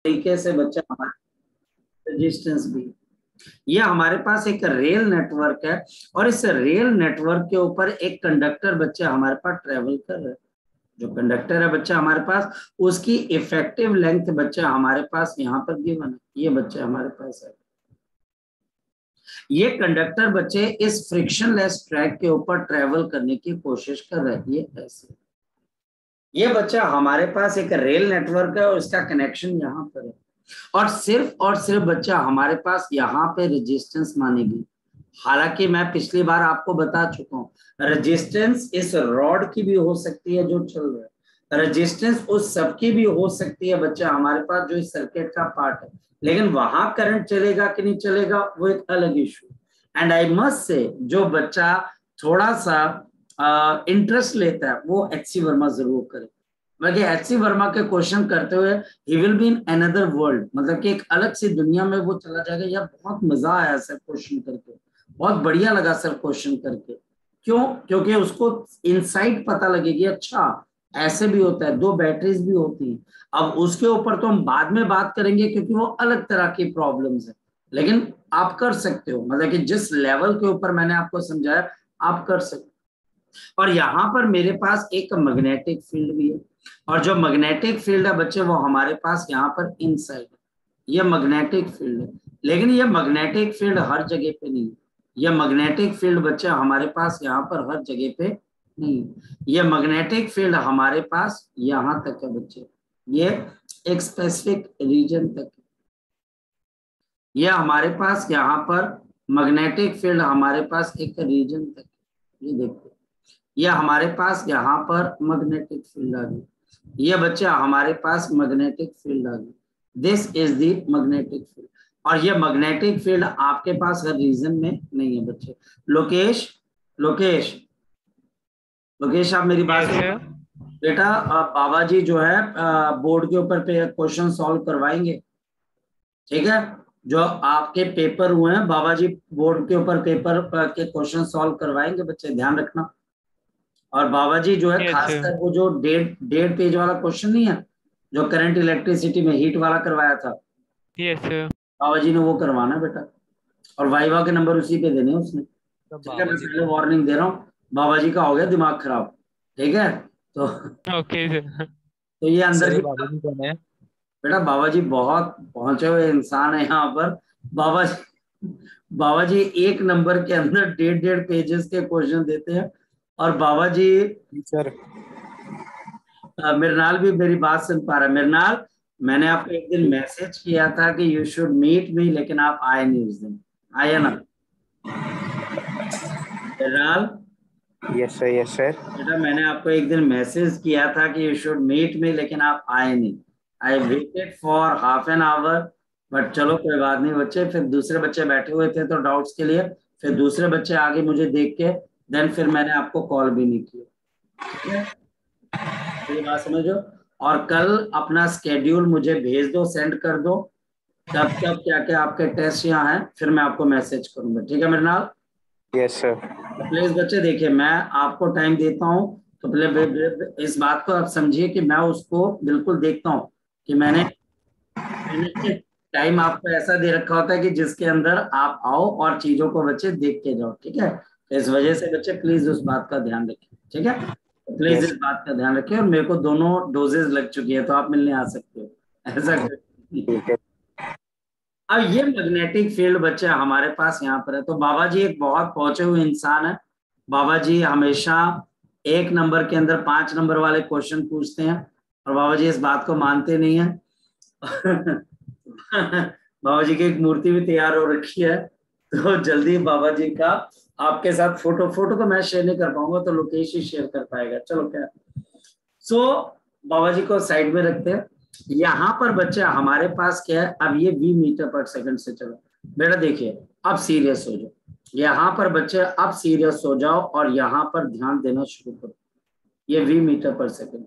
तरीके से बच्चा हमारे रेजिस्टेंस भी, ये हमारे पास एक रेल नेटवर्क है और इस रेल नेटवर्क के ऊपर एक कंडक्टर बच्चे हमारे पास ट्रेवल कर रहे हैं। जो कंडक्टर है बच्चा हमारे पास, उसकी इफेक्टिव लेंथ बच्चा हमारे पास यहाँ पर गिवन है, ये बच्चे हमारे पास है। ये कंडक्टर बच्चे इस फ्रिक्शनलेस ट्रैक के ऊपर ट्रेवल करने की कोशिश कर रहे हैं ऐसे। ये बच्चा हमारे पास एक रेल नेटवर्क है और इसका कनेक्शन यहाँ पर है और सिर्फ बच्चा हमारे पास यहाँ पे रेजिस्टेंस मानेगी। हालांकि मैं पिछली बार आपको बता चुका हूँ, रेजिस्टेंस इस रॉड की भी हो सकती है जो चल रहा है, रेजिस्टेंस उस सब की भी हो सकती है बच्चा हमारे पास जो इस सर्किट का पार्ट है, लेकिन वहां करंट चलेगा कि नहीं चलेगा वो एक अलग issue. And I must say जो बच्चा थोड़ा सा इंटरेस्ट लेता है वो एचसी वर्मा जरूर करे। मतलब एचसी वर्मा के क्वेश्चन करते हुए he will be in another world, मतलब कि एक अलग सी दुनिया में वो चला जाएगा। यार बहुत मजा आया सर क्वेश्चन करके, बहुत बढ़िया लगा सर क्वेश्चन करके। क्यों? क्योंकि उसको इनसाइट पता लगेगी, अच्छा ऐसे भी होता है, दो बैटरीज भी होती हैं। अब उसके ऊपर तो हम बाद में बात करेंगे क्योंकि वो अलग तरह की प्रॉब्लम्स है, लेकिन आप कर सकते हो, मतलब कि जिस लेवल के ऊपर मैंने आपको समझाया आप कर सकते हो। और यहाँ पर मेरे पास एक मैग्नेटिक फील्ड भी है और जो मैग्नेटिक फील्ड है बच्चे वो हमारे पास यहाँ पर इनसाइड है, ये मैग्नेटिक फील्ड है। लेकिन ये मैग्नेटिक फील्ड हर जगह पे नहीं है, ये मैग्नेटिक फील्ड बच्चे हमारे पास यहाँ पर हर जगह पे नहीं, ये मैग्नेटिक फील्ड हमारे पास यहाँ तक है बच्चे, ये एक स्पेसिफिक रीजन तक है। ये हमारे पास यहाँ पर मैग्नेटिक फील्ड हमारे पास एक रीजन तक है, ये देखो ये हमारे पास यहाँ पर मैग्नेटिक फील्ड आ गई, ये बच्चे हमारे पास मैग्नेटिक फील्ड आ गई, this is the magnetic field. और ये मैग्नेटिक फील्ड आपके पास हर रीजन में नहीं है बच्चे। लोकेश लोकेश लोकेश आप मेरी बात सुनो बेटा, बाबा जी जो है बोर्ड के ऊपर पे क्वेश्चन सॉल्व करवाएंगे, ठीक है? जो आपके पेपर हुए हैं बाबा जी बोर्ड के ऊपर पेपर के क्वेश्चन सॉल्व करवाएंगे बच्चे, ध्यान रखना। और बाबा जी जो है खासकर वो जो डेढ़ पेज वाला क्वेश्चन नहीं है जो करंट इलेक्ट्रिसिटी में हीट वाला करवाया था, बाबा जी ने वो करवाना बेटा, और वाइवा के नंबर उसी पे देने उसने, ठीक है? मैं पहले वार्निंग दे रहा हूँ, बाबा जी का हो गया दिमाग खराब, ठीक है? तो ओके सर। तो ये अंदर की बाबा जी कौन है? बेटा बाबा जी बहुत पहुंचे हुए इंसान है यहाँ पर। बाबा जी एक नंबर के अंदर डेढ़ पेजेस के क्वेश्चन देते हैं। और बाबा जी सर मृणाल भी मेरी बात सुन पा रहा है। मृणाल, मैंने आपको एक दिन मैसेज किया था कि यू शुड मीट मी, लेकिन आप आए नहीं उस दिन, आए ना मृणाल? यस सर बेटा मैंने आपको एक दिन मैसेज किया था कि यू शुड मीट मी, लेकिन आप आए नहीं। I waited for half an hour, but चलो कोई बात नहीं बच्चे, फिर दूसरे बच्चे बैठे हुए थे तो डाउट्स के लिए, फिर दूसरे बच्चे आगे मुझे देख के देन फिर मैंने आपको कॉल भी नहीं किया, ठीक है? ये बात समझो। और कल अपना स्केड्यूल मुझे भेज दो, सेंड कर दो, कब कब क्या क्या आपके टेस्ट यहाँ हैं, फिर मैं आपको मैसेज करूंगा, ठीक है मृणाल? Yes sir. तो प्लीज बच्चे देखिए, मैं आपको टाइम देता हूँ तो पहले इस बात को आप समझिए कि मैं उसको बिल्कुल देखता हूँ कि मैंने टाइम आपको ऐसा दे रखा होता है कि जिसके अंदर आप आओ और चीजों को बच्चे देख के जाओ, ठीक है? तो इस वजह से बच्चे प्लीज उस बात का ध्यान रखें, ठीक है? तो प्लीज इस बात का ध्यान रखें। और मेरे को दोनों डोजेज लग चुकी है तो आप मिलने आ सकते हो, ऐसा ठीक है। अब ये मैग्नेटिक फील्ड बच्चे हमारे पास यहाँ पर है। तो बाबा जी एक बहुत पहुंचे हुए इंसान है। बाबा जी हमेशा एक नंबर के अंदर 5 नंबर वाले क्वेश्चन पूछते हैं और बाबा जी इस बात को मानते नहीं है। बाबा जी की एक मूर्ति भी तैयार हो रखी है, तो जल्दी बाबा जी का आपके साथ फोटो तो मैं शेयर नहीं कर पाऊंगा, तो लोकेश ही शेयर कर पाएगा। चलो क्या, सो बाबा जी को साइड में रखते हैं। यहाँ पर बच्चे हमारे पास क्या है, अब ये V मीटर पर सेकंड से चलो बेटा, देखिए अब सीरियस हो जाओ, यहाँ पर बच्चे अब सीरियस हो जाओ और यहाँ पर ध्यान देना शुरू करो। ये V मीटर पर सेकंड,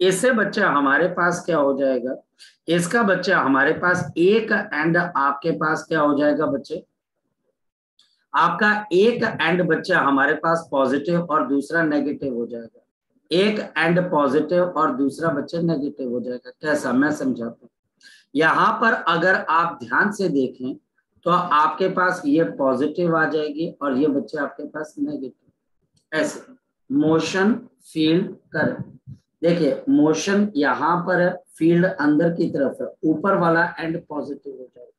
इससे बच्चा हमारे पास क्या हो जाएगा, इसका बच्चा हमारे पास एक एंड आपके पास क्या हो जाएगा बच्चे, आपका एक एंड बच्चा हमारे पास पॉजिटिव और दूसरा नेगेटिव हो जाएगा, एक एंड पॉजिटिव और दूसरा बच्चा नेगेटिव हो जाएगा। कैसा, मैं समझाता हूँ। यहाँ पर अगर आप ध्यान से देखें तो आपके पास ये पॉजिटिव आ जाएगी और ये बच्चे आपके पास नेगेटिव। ऐसे मोशन, फील्ड, करंट। देखिए मोशन यहाँ पर है, फील्ड अंदर की तरफ है, ऊपर वाला एंड पॉजिटिव हो जाएगा।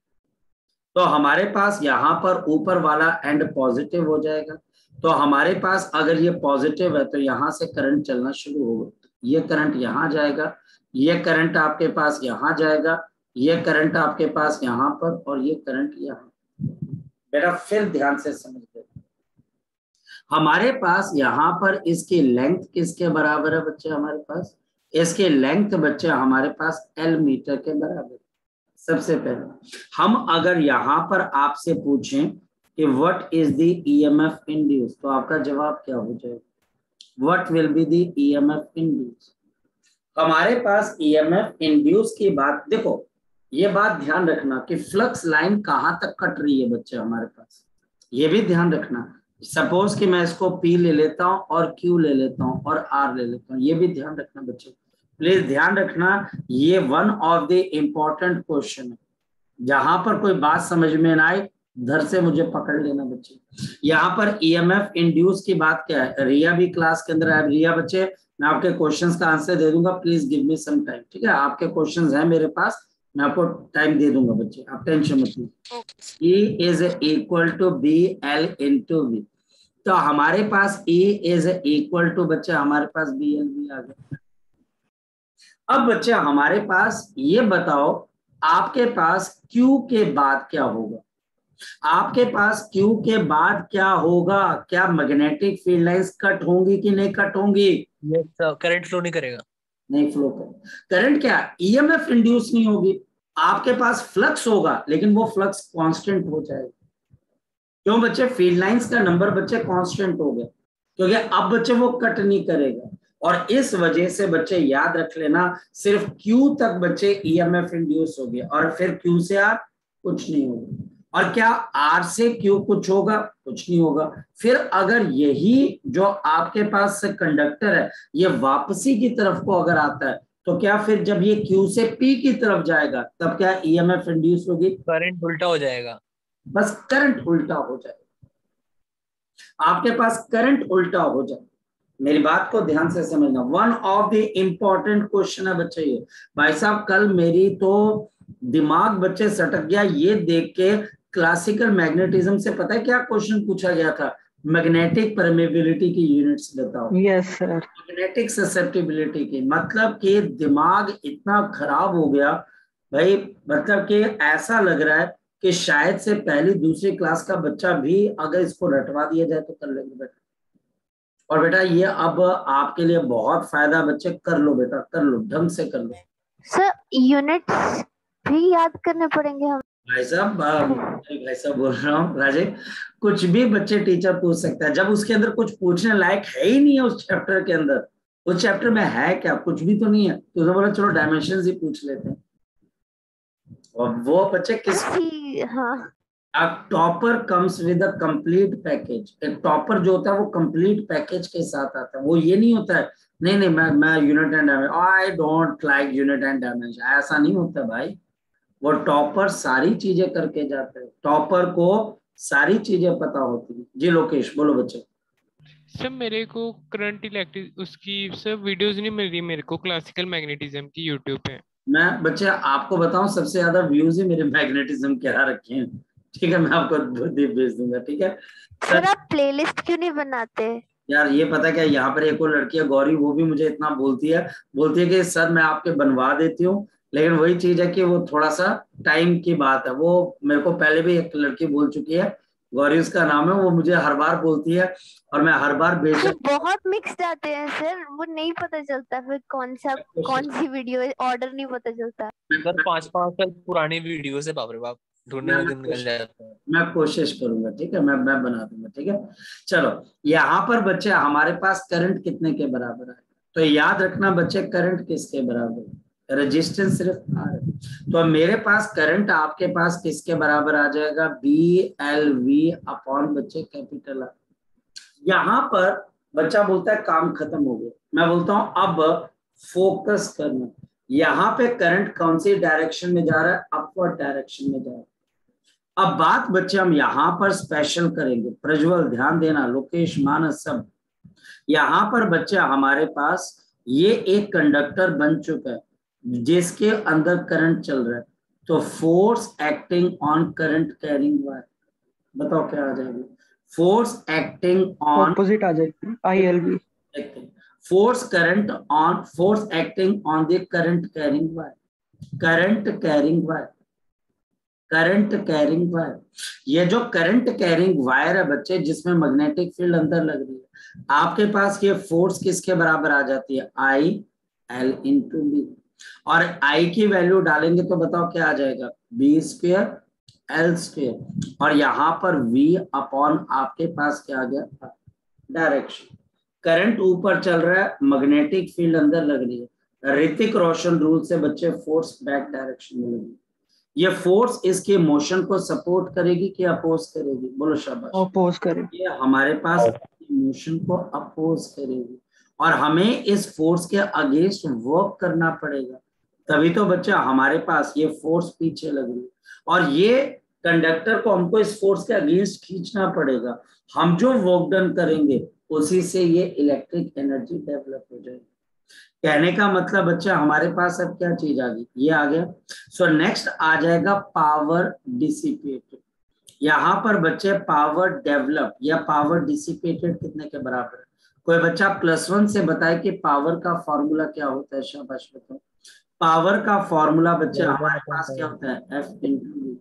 तो हमारे पास यहाँ पर ऊपर वाला एंड पॉजिटिव हो जाएगा। तो हमारे पास अगर ये पॉजिटिव है तो यहाँ से करंट चलना शुरू होगा। ये करंट यहाँ जाएगा, ये करंट आपके पास यहाँ जाएगा, ये करंट आपके पास यहाँ पर, और ये करंट यहाँ। बेटा फिर ध्यान से समझ लो, हमारे पास यहाँ पर इसकी लेंथ किसके बराबर है बच्चे? हमारे पास इसके लेंथ बच्चे हमारे पास L मीटर के बराबर है। सबसे पहले हम अगर यहाँ पर आपसे पूछें कि what is the EMF induce, तो आपका जवाब क्या हो जाएगा? What will be the EMF induce? हमारे पास EMF इंड्यूस की बात, देखो ये बात ध्यान रखना कि फ्लक्स लाइन कहाँ तक कट रही है बच्चे हमारे पास, ये भी ध्यान रखना। सपोज कि मैं इसको P ले लेता हूँ और Q ले लेता हूँ और R ले लेता हूँ, ये भी ध्यान रखना बच्चे, प्लीज ध्यान रखना। ये one of the important question है, जहां पर कोई बात समझ में ना आए धर से मुझे पकड़ लेना बच्चे। यहाँ पर EMF इंड्यूस की बात क्या है? रिया भी क्लास के अंदर है। रिया बच्चे मैं आपके क्वेश्चंस का आंसर दे दूंगा, please give me some time, ठीक है? आपके क्वेश्चंस हैं मेरे पास, मैं आपको टाइम दे दूंगा बच्चे, आप टेंशन मत लीजिए। E is equal to BL into V। तो हमारे पास E इज इक्वल टू बच्चे हमारे पास BL भी आ गया। अब बच्चे हमारे पास ये बताओ, आपके पास Q के बाद क्या होगा? आपके पास Q के बाद क्या होगा? क्या मैग्नेटिक फील्ड लाइंस कट होंगी कि नहीं कट होंगी? यस सर, करंट फ्लो नहीं करेगा। नहीं फ्लो कर, करंट क्या? EMF इंड्यूस नहीं होगी, आपके पास फ्लक्स होगा, लेकिन वो फ्लक्स कांस्टेंट हो जाएगा। क्यों बच्चे? फील्ड लाइंस का नंबर बच्चे कांस्टेंट हो गया, क्योंकि अब बच्चे वो कट नहीं करेगा। और इस वजह से बच्चे याद रख लेना, सिर्फ Q तक बच्चे EMF इंड्यूस हो गया, और फिर Q से R कुछ नहीं होगा। और क्या R से Q कुछ होगा? कुछ नहीं होगा। फिर अगर यही जो आपके पास से कंडक्टर है ये वापसी की तरफ को अगर आता है, तो क्या फिर जब ये Q से P की तरफ जाएगा तब क्या EMF इंड्यूस होगी? करंट उल्टा हो जाएगा। बस करंट उल्टा हो जाएगा, आपके पास करंट उल्टा हो जाए। मेरी बात को ध्यान से समझना, one of the important question है बच्चे ये। भाई साहब कल मेरी तो दिमाग बच्चे सटक गया ये देख के, क्लासिकल मैग्नेटिज्म से पता है क्या क्वेश्चन पूछा गया था? मैग्नेटिक परमेबिलिटी की यूनिट्स बताओ। Yes sir. मैग्नेटिक ससेप्टिबिलिटी की, मतलब कि दिमाग इतना खराब हो गया भाई, मतलब कि ऐसा लग रहा है कि शायद से पहली दूसरी क्लास का बच्चा भी अगर इसको रटवा दिया जाए तो कर लेंगे बेटा। और बेटा ये अब आपके लिए बहुत फायदा बच्चे, कर लो बेटा, कर लो, ढंग से कर लो। सर यूनिट्स भी याद करने पड़ेंगे हम? भाई साहब बोल रहा हूँ राजेश, कुछ भी बच्चे टीचर पूछ सकता है, जब उसके अंदर कुछ पूछने लायक है ही नहीं है उस चैप्टर के अंदर। उस चैप्टर में है क्या? कुछ भी तो नहीं है। तो बोला चलो डायमेंशन ही पूछ लेते हैं। और वो बच्चे किस, हाँ, A topper comes with a complete package. एक टॉपर जो होता है वो कंप्लीट पैकेज के साथ आता है, वो ये नहीं होता है नहीं मैं unit and dimension, I don't like unit and dimension, ऐसा नहीं होता भाई। वो टॉपर सारी चीजें करके जाते हैं, टॉपर को सारी चीजें पता होती है। जी लोकेश बोलो बच्चे। सर मेरे को करंट इलेक्ट्रिक उसकी सर वीडियोस नहीं मिल रही मेरे को क्लासिकल मैग्नेटिज्म की यूट्यूब पे। मैं बच्चे आपको बताऊं, सबसे ज्यादा व्यूज ही मेरे मैग्नेटिज्म के आ रखे हैं, ठीक है? मैं आपको भेज दूंगा, ठीक है सर? आप प्लेलिस्ट क्यों नहीं बनाते? यार ये पता क्या, यहाँ पर एक और लड़की है गौरी, वो भी मुझे इतना बोलती है कि सर मैं आपके बनवा देती हूँ, लेकिन वही चीज है कि वो थोड़ा सा टाइम की बात है। वो मेरे को पहले भी एक लड़की बोल चुकी है, गौरी उसका नाम है, वो मुझे हर बार बोलती है और मैं हर बार बेशक बहुत मिक्स आते हैं सर, वो नहीं पता चलता फिर कौन सी वीडियो ऑर्डर नहीं पता चलता। सर 5-5 साल पुरानी वीडियो से बाप रे बाप ढूंढने में दिन निकल जाता है। मैं कोशिश करूंगा, ठीक है? मैं बना दूंगा, ठीक है? चलो यहाँ पर बच्चे हमारे पास करंट कितने के बराबर है? तो याद रखना बच्चे, करंट किसके बराबर है? रेजिस्टेंस सिर्फ R है। तो मेरे पास करंट आपके पास किसके बराबर आ जाएगा? BLV अपॉन बच्चे कैपिटल R। यहाँ पर बच्चा बोलता है काम खत्म हो गया, मैं बोलता हूं अब फोकस करना। यहाँ पे करंट कौन सी डायरेक्शन में जा रहा है, अपवर्ड डायरेक्शन में जा रहा है। अब बात बच्चे हम यहाँ पर स्पेशल करेंगे, प्रज्वल ध्यान देना, लोकेश, मानस सब। यहाँ पर बच्चे हमारे पास ये एक कंडक्टर बन चुका है जिसके अंदर करंट चल रहा है, तो force acting on current carrying wire, बताओ क्या आ जाएगी, फोर्स एक्टिंग ऑन, ऑपोजिट आ जाएगी, ILB, force acting on the current carrying wire, current carrying wire, current carrying wire. ये जो करंट कैरिंग वायर है बच्चे, जिसमें मैग्नेटिक फील्ड अंदर लग रही है, आपके पास ये फोर्स किसके बराबर आ जाती है, IL/B, और I की वैल्यू डालेंगे तो बताओ क्या आ जाएगा, B²L², और यहाँ पर V अपॉन आपके पास क्या आ गया, डायरेक्शन। करंट ऊपर चल रहा है, मैग्नेटिक फील्ड अंदर लग रही है, ऋतिक रोशन रूल से बच्चे फोर्स बैक डायरेक्शन में लगी। ये फोर्स इसके मोशन को सपोर्ट करेगी कि अपोज करेगी, बोलो शाबाश, अपोज करेगी। ये हमारे पास मोशन को अपोज करेगी, और हमें इस फोर्स के अगेंस्ट वर्क करना पड़ेगा, तभी तो बच्चा हमारे पास ये फोर्स पीछे लग रही है, और ये कंडक्टर को हमको इस फोर्स के अगेंस्ट खींचना पड़ेगा। हम जो वर्क डन करेंगे उसी से ये इलेक्ट्रिक एनर्जी डेवलप हो जाएगी। कहने का मतलब बच्चा हमारे पास अब क्या चीज आ गई, ये आ गया। सो नेक्स्ट आ जाएगा पावर डिसिपेटेड। यहाँ पर बच्चे पावर डेवलप या पावर डिसिपेटेड कितने के बराबर है, कोई बच्चा +1 से बताए कि पावर का फॉर्मूला क्या होता है, शाबाश बताओ। पावर का फॉर्मूला बच्चे हमारे पास क्या होता है, F/V।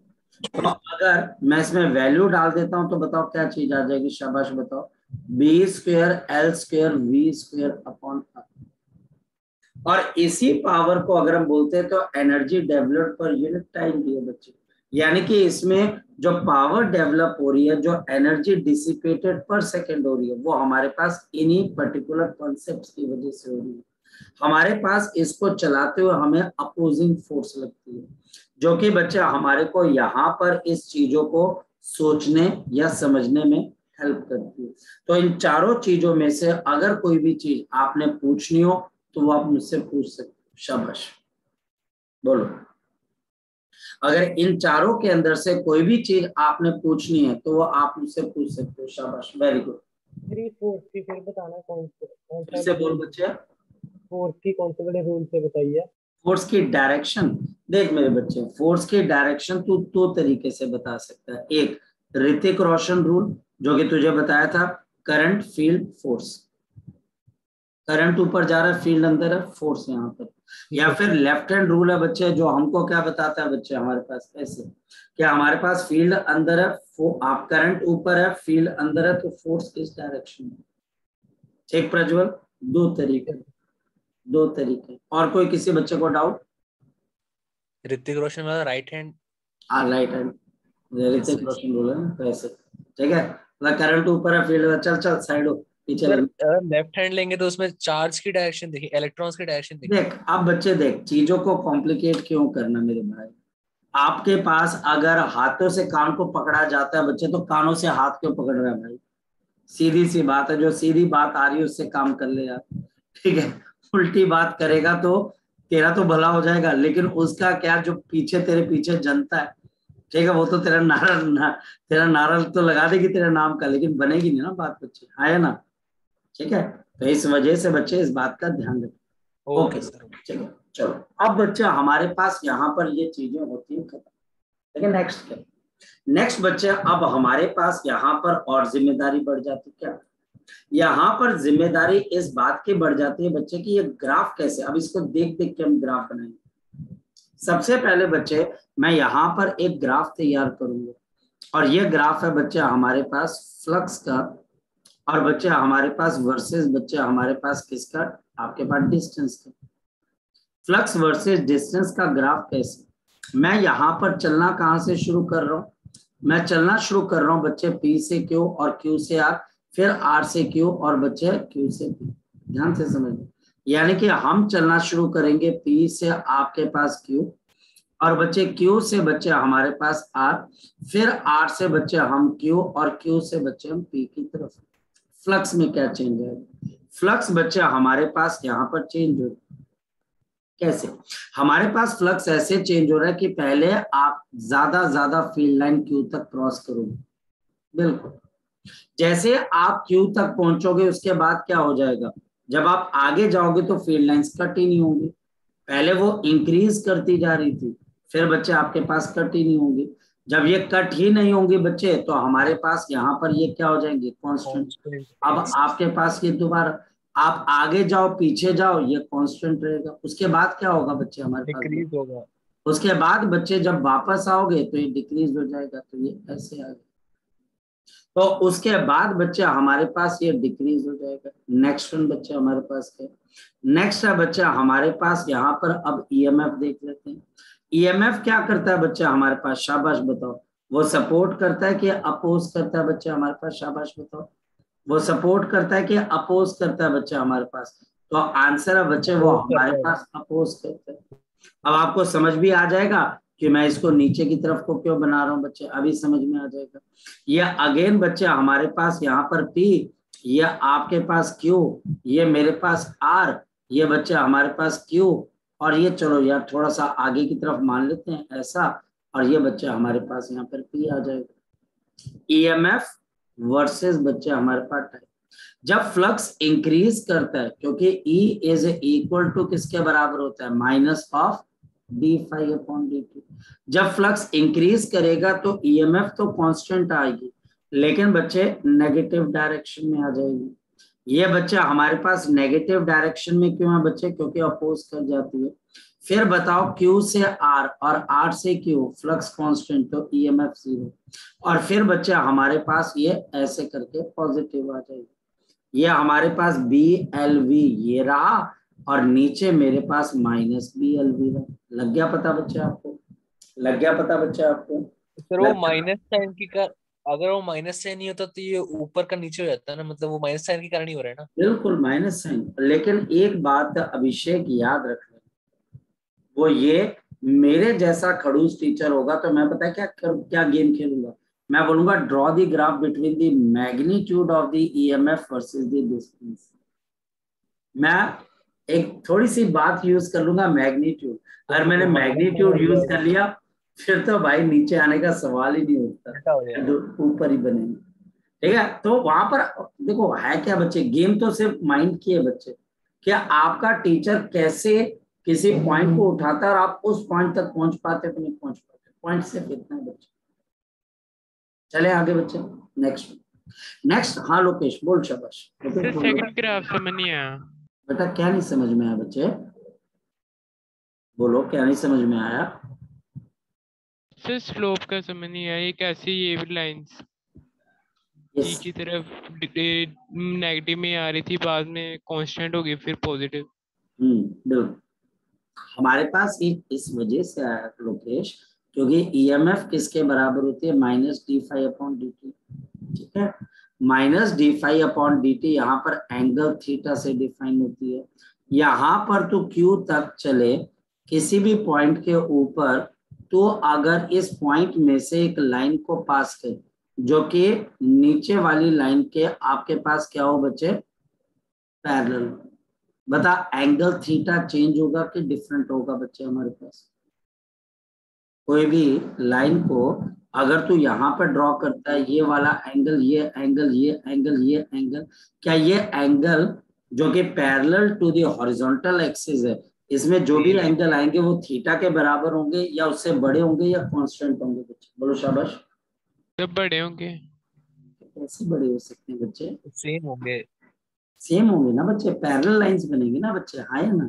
तो अगर मैं इसमें वैल्यू डाल देता हूं तो बताओ क्या चीज आ जाएगी, शाबाश बताओ, B²L²V² अपॉन R। और इसी पावर को अगर हम बोलते हैं तो energy develop per unit time भी है बच्चे, यानी कि इसमें जो पावर डेवलप हो रही है, जो एनर्जी डिसिपेटेड पर सेकंड हो रही है, वो हमारे पास इन्हीं पर्टिकुलर कॉन्सेप्ट्स की वजह से हो रही है। हमारे पास इसको चलाते हुए हमें अपोजिंग फोर्स लगती है, जो कि बच्चे हमारे को यहाँ पर इस चीजों को सोचने या समझने में हेल्प करती है। तो इन चारों चीजों में से अगर कोई भी चीज आपने पूछनी हो तो वो आप मुझसे पूछ सकते हो, शाबाश बोलो। अगर इन चारों के अंदर से कोई भी चीज आपने पूछनी है तो वो आप मुझसे पूछ सकते हो, शाबाश, वेरी गुड। फोर्स की फिर बताना कौन से बोल बच्चे, फोर्स की कौन से बड़े रूल से बताइए। फोर्स की डायरेक्शन, देख मेरे बच्चे, फोर्स की डायरेक्शन तू दो तरीके से बता सकता है। एक ऋतिक रोशन रूल जो कि तुझे बताया था, करंट फील्ड फोर्स, करंट ऊपर जा रहा है, फील्ड अंदर है, फोर्स यहाँ पर। या फिर लेफ्ट हैंड रूल है बच्चे, जो हमको क्या बताता है बच्चे, हमारे पास ऐसे क्या, हमारे पास फील्ड अंदर है, आप करंट ऊपर है, फील्ड अंदर है, तो फोर्स किस डायरेक्शन में। ठीक प्रज्वल, दो तरीके। और कोई किसी बच्चे को डाउट? ऋतिक रोशन वाला राइट हैंड, हाँ right hand Hrithik Roshan rule है ना, तो ऐसे ठीक है, मतलब करंट ऊपर है, फील्ड, चल साइड हो पीछे। अगर लेफ्ट हैंड लेंगे तो उसमें चार्ज की डायरेक्शन देखिए, इलेक्ट्रॉन्स की डायरेक्शन देखिए। देख अब बच्चे, देख चीजों को कॉम्प्लिकेट क्यों करना मेरे भाई। आपके पास अगर हाथों से कान को पकड़ा जाता है बच्चे, तो कानों से हाथ क्यों पकड़ रहा है भाई, सीधी सी बात है, जो सीधी बात आ रही है उससे काम कर ले यार, ठीक है। उल्टी बात करेगा तो तेरा तो भला हो जाएगा, लेकिन उसका क्या, जो पीछे तेरे पीछे जनता है, ठीक है, वो तो तेरा नारा तो लगा देगी तेरे नाम का, लेकिन बनेगी नहीं ना बात बच्चे, है ना, ठीक है। तो इस वजह से बच्चे इस बात का ध्यान रखें। ओके सर, चलो चलो। अब बच्चा हमारे पास यहाँ पर ये चीजें होती हैं खत्म, लेकिन नेक्स्ट क्या, नेक्स्ट बच्चे अब हमारे पास यहाँ पर और जिम्मेदारी बढ़ जाती है। क्या यहाँ पर जिम्मेदारी इस बात की बढ़ जाती है बच्चे की, ये ग्राफ कैसे, अब इसको देख देख के हम ग्राफ बनाएंगे। सबसे पहले बच्चे मैं यहाँ पर एक ग्राफ तैयार करूंगा, और ये ग्राफ है बच्चे हमारे पास फ्लक्स का, और बच्चे हमारे पास वर्सेस बच्चे हमारे पास किसका, आपके पास डिस्टेंस का। फ्लक्स वर्सेस डिस्टेंस का ग्राफ कैसे, मैं यहाँ पर चलना कहाँ से शुरू कर रहा हूँ, मैं चलना शुरू कर रहा हूँ बच्चे P से Q और Q से R, फिर R से Q और बच्चे Q से P। ध्यान से समझिए, यानी कि हम चलना शुरू करेंगे P से आपके पास Q, और बच्चे Q से बच्चे हमारे पास R, फिर R से बच्चे हम Q और Q से बच्चे हम P की तरफ। फ्लक्स में क्या चेंज है, फ्लक्स बच्चे हमारे पास यहाँ पर चेंज हो, कैसे? हमारे पास फ्लक्स ऐसे चेंज हो रहा है कि पहले आप ज्यादा फील्ड लाइन क्यू तक क्रॉस करोगे, बिल्कुल। जैसे आप क्यू तक पहुंचोगे उसके बाद क्या हो जाएगा, जब आप आगे जाओगे तो फील्ड लाइंस कट ही नहीं होंगी। पहले वो इंक्रीज करती जा रही थी, फिर बच्चे आपके पास कट ही नहीं होंगी। जब ये कट ही नहीं होंगी बच्चे, तो हमारे पास यहाँ पर ये क्या हो जाएंगे, कांस्टेंट। अब आपके पास ये दोबारा आप आगे जाओ पीछे जाओ, ये कांस्टेंट रहेगा। उसके बाद क्या होगा बच्चे, हमारे पास डिक्रीज होगा। उसके बाद बच्चे जब वापस आओगे तो ये डिक्रीज हो जाएगा, तो ये ऐसे आ गया। तो उसके बाद बच्चे हमारे पास ये डिक्रीज हो जाएगा। नेक्स्ट वन बच्चे हमारे पास है, नेक्स्ट है बच्चा हमारे पास यहाँ पर अब ईएमएफ देख लेते हैं। ईएमएफ क्या करता है बच्चा हमारे पास, शाबाश बताओ। वो सपोर्ट करता है कि अपोज करता है बच्चा हमारे पास, शाबाश बताओ। वो सपोर्ट करता है कि अपोज करता है बच्चा हमारे पास, तो आंसर है बच्चे वो हमारे पास अपोज करता है। अब आपको समझ भी आ जाएगा कि मैं इसको नीचे की तरफ को क्यों बना रहा हूँ बच्चे, अभी समझ में आ जाएगा। ये अगेन बच्चे हमारे पास यहाँ पर P, ये आपके पास Q, ये मेरे पास R, ये बच्चे हमारे पास Q, और ये चलो यार थोड़ा सा आगे की तरफ मान लेते हैं ऐसा, और ये बच्चे हमारे पास यहाँ पर P आ जाएगा। EMF वर्सेस बच्चे हमारे पास टाइम। जब फ्लक्स इंक्रीज करता है, क्योंकि E इज इक्वल टू किसके बराबर होता है, माइनस ऑफ d∅dt। जब फ्लक्स इंक्रीज करेगा तो ईएमएफ तो कांस्टेंट आएगी, लेकिन बच्चे नेगेटिव डायरेक्शन में आ जाएगी। ये बच्चा हमारे पास नेगेटिव डायरेक्शन में क्यों है बच्चे, क्योंकि अपोज कर जाती है। फिर बताओ Q से R और R से Q, फ्लक्स कांस्टेंट, तो ईएमएफ 0। और फिर बच्चा हमारे पास ये ऐसे करके पॉजिटिव आ जाएगी। ये हमारे पास BLV ये रहा, और नीचे मेरे पास माइनस BLV रहा। लग गया पता बच्चे आपको, लग गया पता बच्चे आपको। सर वो माइनस साइन की अगर वो माइनस साइन नहीं होता तो ये ऊपर का नीचे हो जाता है ना, मतलब वो माइनस साइन के कारण ही हो रहा है ना। बिल्कुल माइनस साइन, लेकिन एक बात अभिषेक याद रखना, वो ये मेरे जैसा खड़ूस टीचर होगा तो मैं पता है क्या गेम खेलूंगा, मैं बोलूंगा draw the graph between the magnitude of the EMF versus the distance. मैं एक थोड़ी सी बात यूज कर लूंगा, मैग्नीट्यूड। अगर मैंने मैग्नीट्यूड यूज कर लिया फिर तो भाई नीचे आने का सवाल ही नहीं उठता, ऊपर ही बनेंगे। ठीक है, तो वहां पर देखो है क्या बच्चे, गेम तो सिर्फ माइंड की है बच्चे, क्या आपका टीचर कैसे किसी पॉइंट को उठाता है और आप उस पॉइंट तक पहुंच पाते तो नहीं पहुंच पाते, पॉइंट सिर्फ इतना है बच्चे। चले आगे बच्चे, नेक्स्ट। हाँ लोकेश बोल, शाबाश। सेकंड ग्राफ समझ नहीं आया बेटा, क्या नहीं समझ में आया बच्चे, बोलो क्या नहीं समझ में आया। सर स्लोप का समझ नहीं आया, ये कैसे ये लाइंस yes. की तरफ नेगेटिव में आ रही थी, बाद में कांस्टेंट हो गई फिर पॉजिटिव। बिल्कुल हमारे पास इस वजह से आया लोकेश, क्योंकि ईएमएफ किसके बराबर होती है, माइनस d∅dt। ठीक है, माइनस d∅dt यहाँ पर एंगल थीटा से डिफाइन होती है। यहाँ पर तो Q तक चले किसी भी पॉइंट के ऊपर, तो अगर इस पॉइंट में से एक लाइन को पास करे जो कि नीचे वाली लाइन के आपके पास क्या हो बच्चे, पैरेलल, बता एंगल थीटा चेंज होगा कि डिफरेंट होगा बच्चे हमारे पास। कोई भी लाइन को अगर तू यहाँ पर ड्रॉ करता है, ये वाला एंगल, ये एंगल, ये एंगल, ये एंगल, क्या ये एंगल जो कि parallel to the horizontal axis है, इसमें जो भी एंगल आएंगे वो थीटा के बराबर होंगे या उससे बड़े होंगे या कांस्टेंट होंगे बच्चे, बोलो शाबाश। जब बड़े होंगे। कैसे बड़े हो सकते हैं बच्चे, सेम होंगे, सेम होंगे ना बच्चे, पैरेलल लाइंस बनेंगे ना बच्चे, हाँ है ना।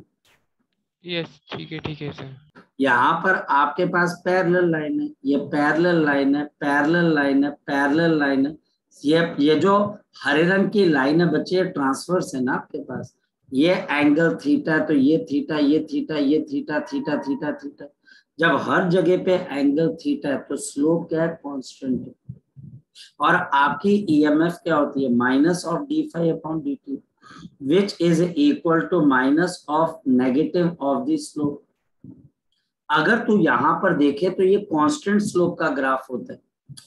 यस ठीक है सर। यहाँ पर आपके पास पैरेलल लाइन है, ये पैरेलल लाइन है, पैरेलल लाइन है, पैरेलल लाइन है। ये जो हरे रंग की लाइन है बच्चे, ट्रांसवर्स है ना आपके पास। ये एंगल थीटा, तो ये थीटा, ये थीटा, ये थीटा, थीटा थीटा थीटा। जब हर जगह पे एंगल थीटा है तो स्लोप क्या है, कांस्टेंट है। और आपकी ईएमएफ क्या होती है, minus of d∅dt, which is equal to minus of negative of the slope. अगर तू यहाँ पर देखे तो ये कांस्टेंट स्लोप का ग्राफ होता है।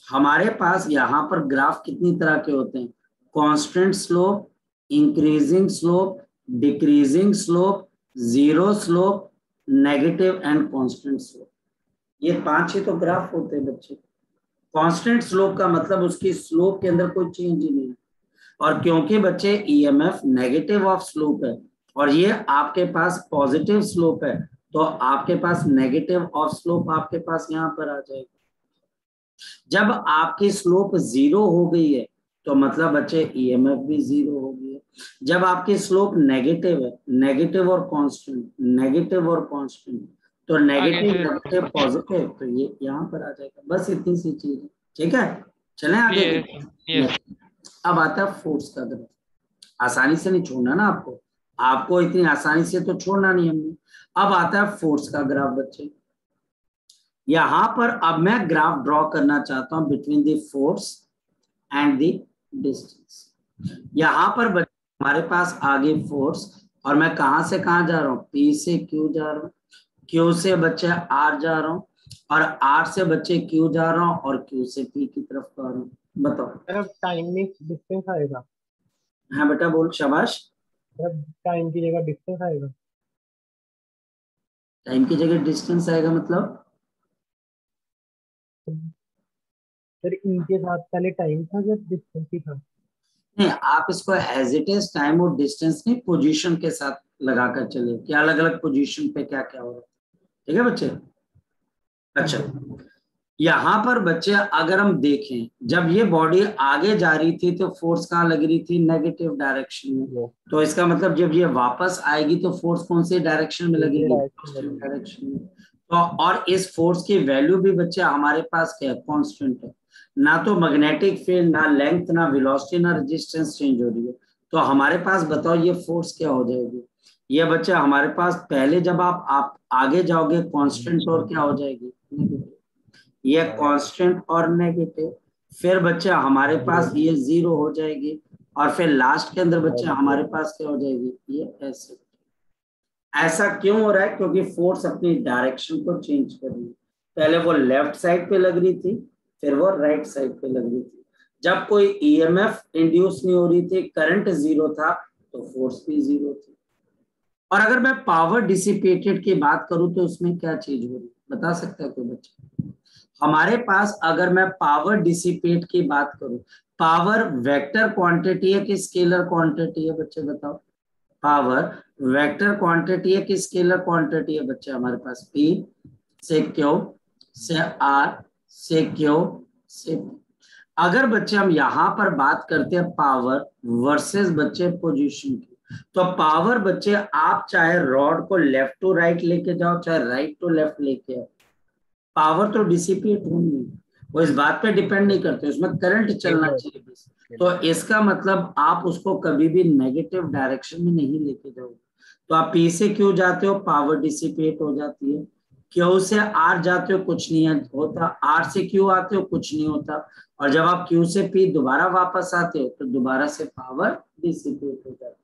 हमारे पास यहाँ पर ग्राफ कितनी तरह के होते हैं, constant slope, increasing slope, decreasing slope, zero slope, negative and constant slope. ये 5 ही तो ग्राफ होते हैं बच्चे। कांस्टेंट स्लोप का मतलब उसकी स्लोप के अंदर कोई चेंज ही नहीं है, और क्योंकि बच्चे ईएमएफ नेगेटिव ऑफ स्लोप है और ये आपके पास पॉजिटिव स्लोप है, तो आपके पास नेगेटिव ऑफ स्लोप आपके पास यहाँ पर आ जाएगा। जब आपकी स्लोप 0 हो गई है तो मतलब बच्चे ईएमएफ भी 0 हो गई है। जब आपकी स्लोप नेगेटिव है, नेगेटिव और कांस्टेंट, नेगेटिव और कांस्टेंट, तो नेगेटिव नेगेटिव पॉजिटिव, तो ये यहाँ पर आ जाएगा। बस इतनी सी चीज है, ठीक है। चलें आगे। अब आता है फोर्स का ग्राफ। आसानी से नहीं छोड़ना ना आपको इतनी आसानी से तो छोड़ना नहीं हमने। अब आता है फोर्स का ग्राफ बच्चे। यहां पर अब मैं ग्राफ ड्रॉ करना चाहता हूं between the force and the distance. यहां पर हमारे पास आगे फोर्स, और मैं कहां से कहां जा रहा हूं, P से Q जा रहा हूं, Q से बच्चे R जा रहा हूं, और R से बच्चे Q जा रहा हूं, और Q से P की तरफ जा रहा हूं। बताओ टाइम में डिस्टेंस आएगा। हाँ बेटा बोल, शाबाश। टाइम की जगह डिस्टेंस आएगा। टाइम की जगह डिस्टेंस आएगा मतलब सर इनके साथ पहले टाइम था या डिस्टेंस ही था? नहीं, आप इसको एज इट इज टाइम और डिस्टेंस नहीं, पोजीशन के साथ लगाकर चले कि अलग अलग पोजीशन पे क्या क्या हो रहा है। ठीक है बच्चे। अच्छा, यहाँ पर बच्चे अगर हम देखें, जब ये बॉडी आगे जा रही थी तो फोर्स कहाँ लग रही थी, नेगेटिव डायरेक्शन में। तो इसका मतलब जब ये वापस आएगी तो फोर्स कौन सी डायरेक्शन में लगेगी, पॉजिटिव डायरेक्शन में। तो और इस फोर्स की वैल्यू भी बच्चे हमारे पास क्या है, कांस्टेंट है। ना तो मैग्नेटिक फील्ड, ना लेंथ, ना वेलोसिटी, ना रेजिस्टेंस चेंज हो रही है। तो हमारे पास बताओ ये फोर्स क्या हो जाएगी। ये बच्चे हमारे पास पहले जब आप आगे जाओगे कांस्टेंट और क्या हो जाएगी, नेगेटिव। ये कांस्टेंट और नेगेटिव, फिर बच्चे हमारे पास ये 0 हो जाएगी, और फिर लास्ट के अंदर बच्चे हमारे पास क्या हो जाएगी, ये ऐसे। ऐसा क्यों हो रहा है, क्योंकि फोर्स अपनी डायरेक्शन को चेंज कर रही है। पहले वो लेफ्ट साइड पे लग रही थी, फिर वो राइट साइड पे लग रही थी। जब कोई ईएमएफ इंड्यूस नहीं हो रही थी, करंट 0 था, तो फोर्स भी 0 थी। और अगर मैं पावर डिसिपेटेड की बात करूं तो उसमें क्या चीज हो रही, बता सकता है कोई बच्चा? हमारे पास अगर मैं पावर डिसिपेट की बात करूं, पावर वेक्टर क्वांटिटी है कि स्केलर क्वांटिटी है बच्चे बताओ? पावर वेक्टर क्वांटिटी है कि स्केलर क्वांटिटी है बच्चे? हमारे पास P से Q से R से Q से P। अगर बच्चे हम यहां पर बात करते हैं पावर वर्सेस बच्चे पोजीशन की, तो पावर बच्चे आप चाहे रॉड को लेफ्ट टू राइट लेके जाओ, चाहे राइट टू लेफ्ट लेके आओ, पावर तो डिसिपेट होनी है। वो इस बात पे डिपेंड नहीं करते, उसमें करंट चलना चाहिए बस। तो इसका मतलब आप उसको कभी भी नेगेटिव डायरेक्शन में नहीं लेके जाओगे। तो आप P से Q जाते हो, पावर डिसिपेट हो जाती है। Q से R जाते हो, कुछ नहीं होता। R से Q आते हो, कुछ नहीं होता। और जब आप Q से P दोबारा वापस आते हो तो दोबारा से पावर डिसिपेट हो जाती है।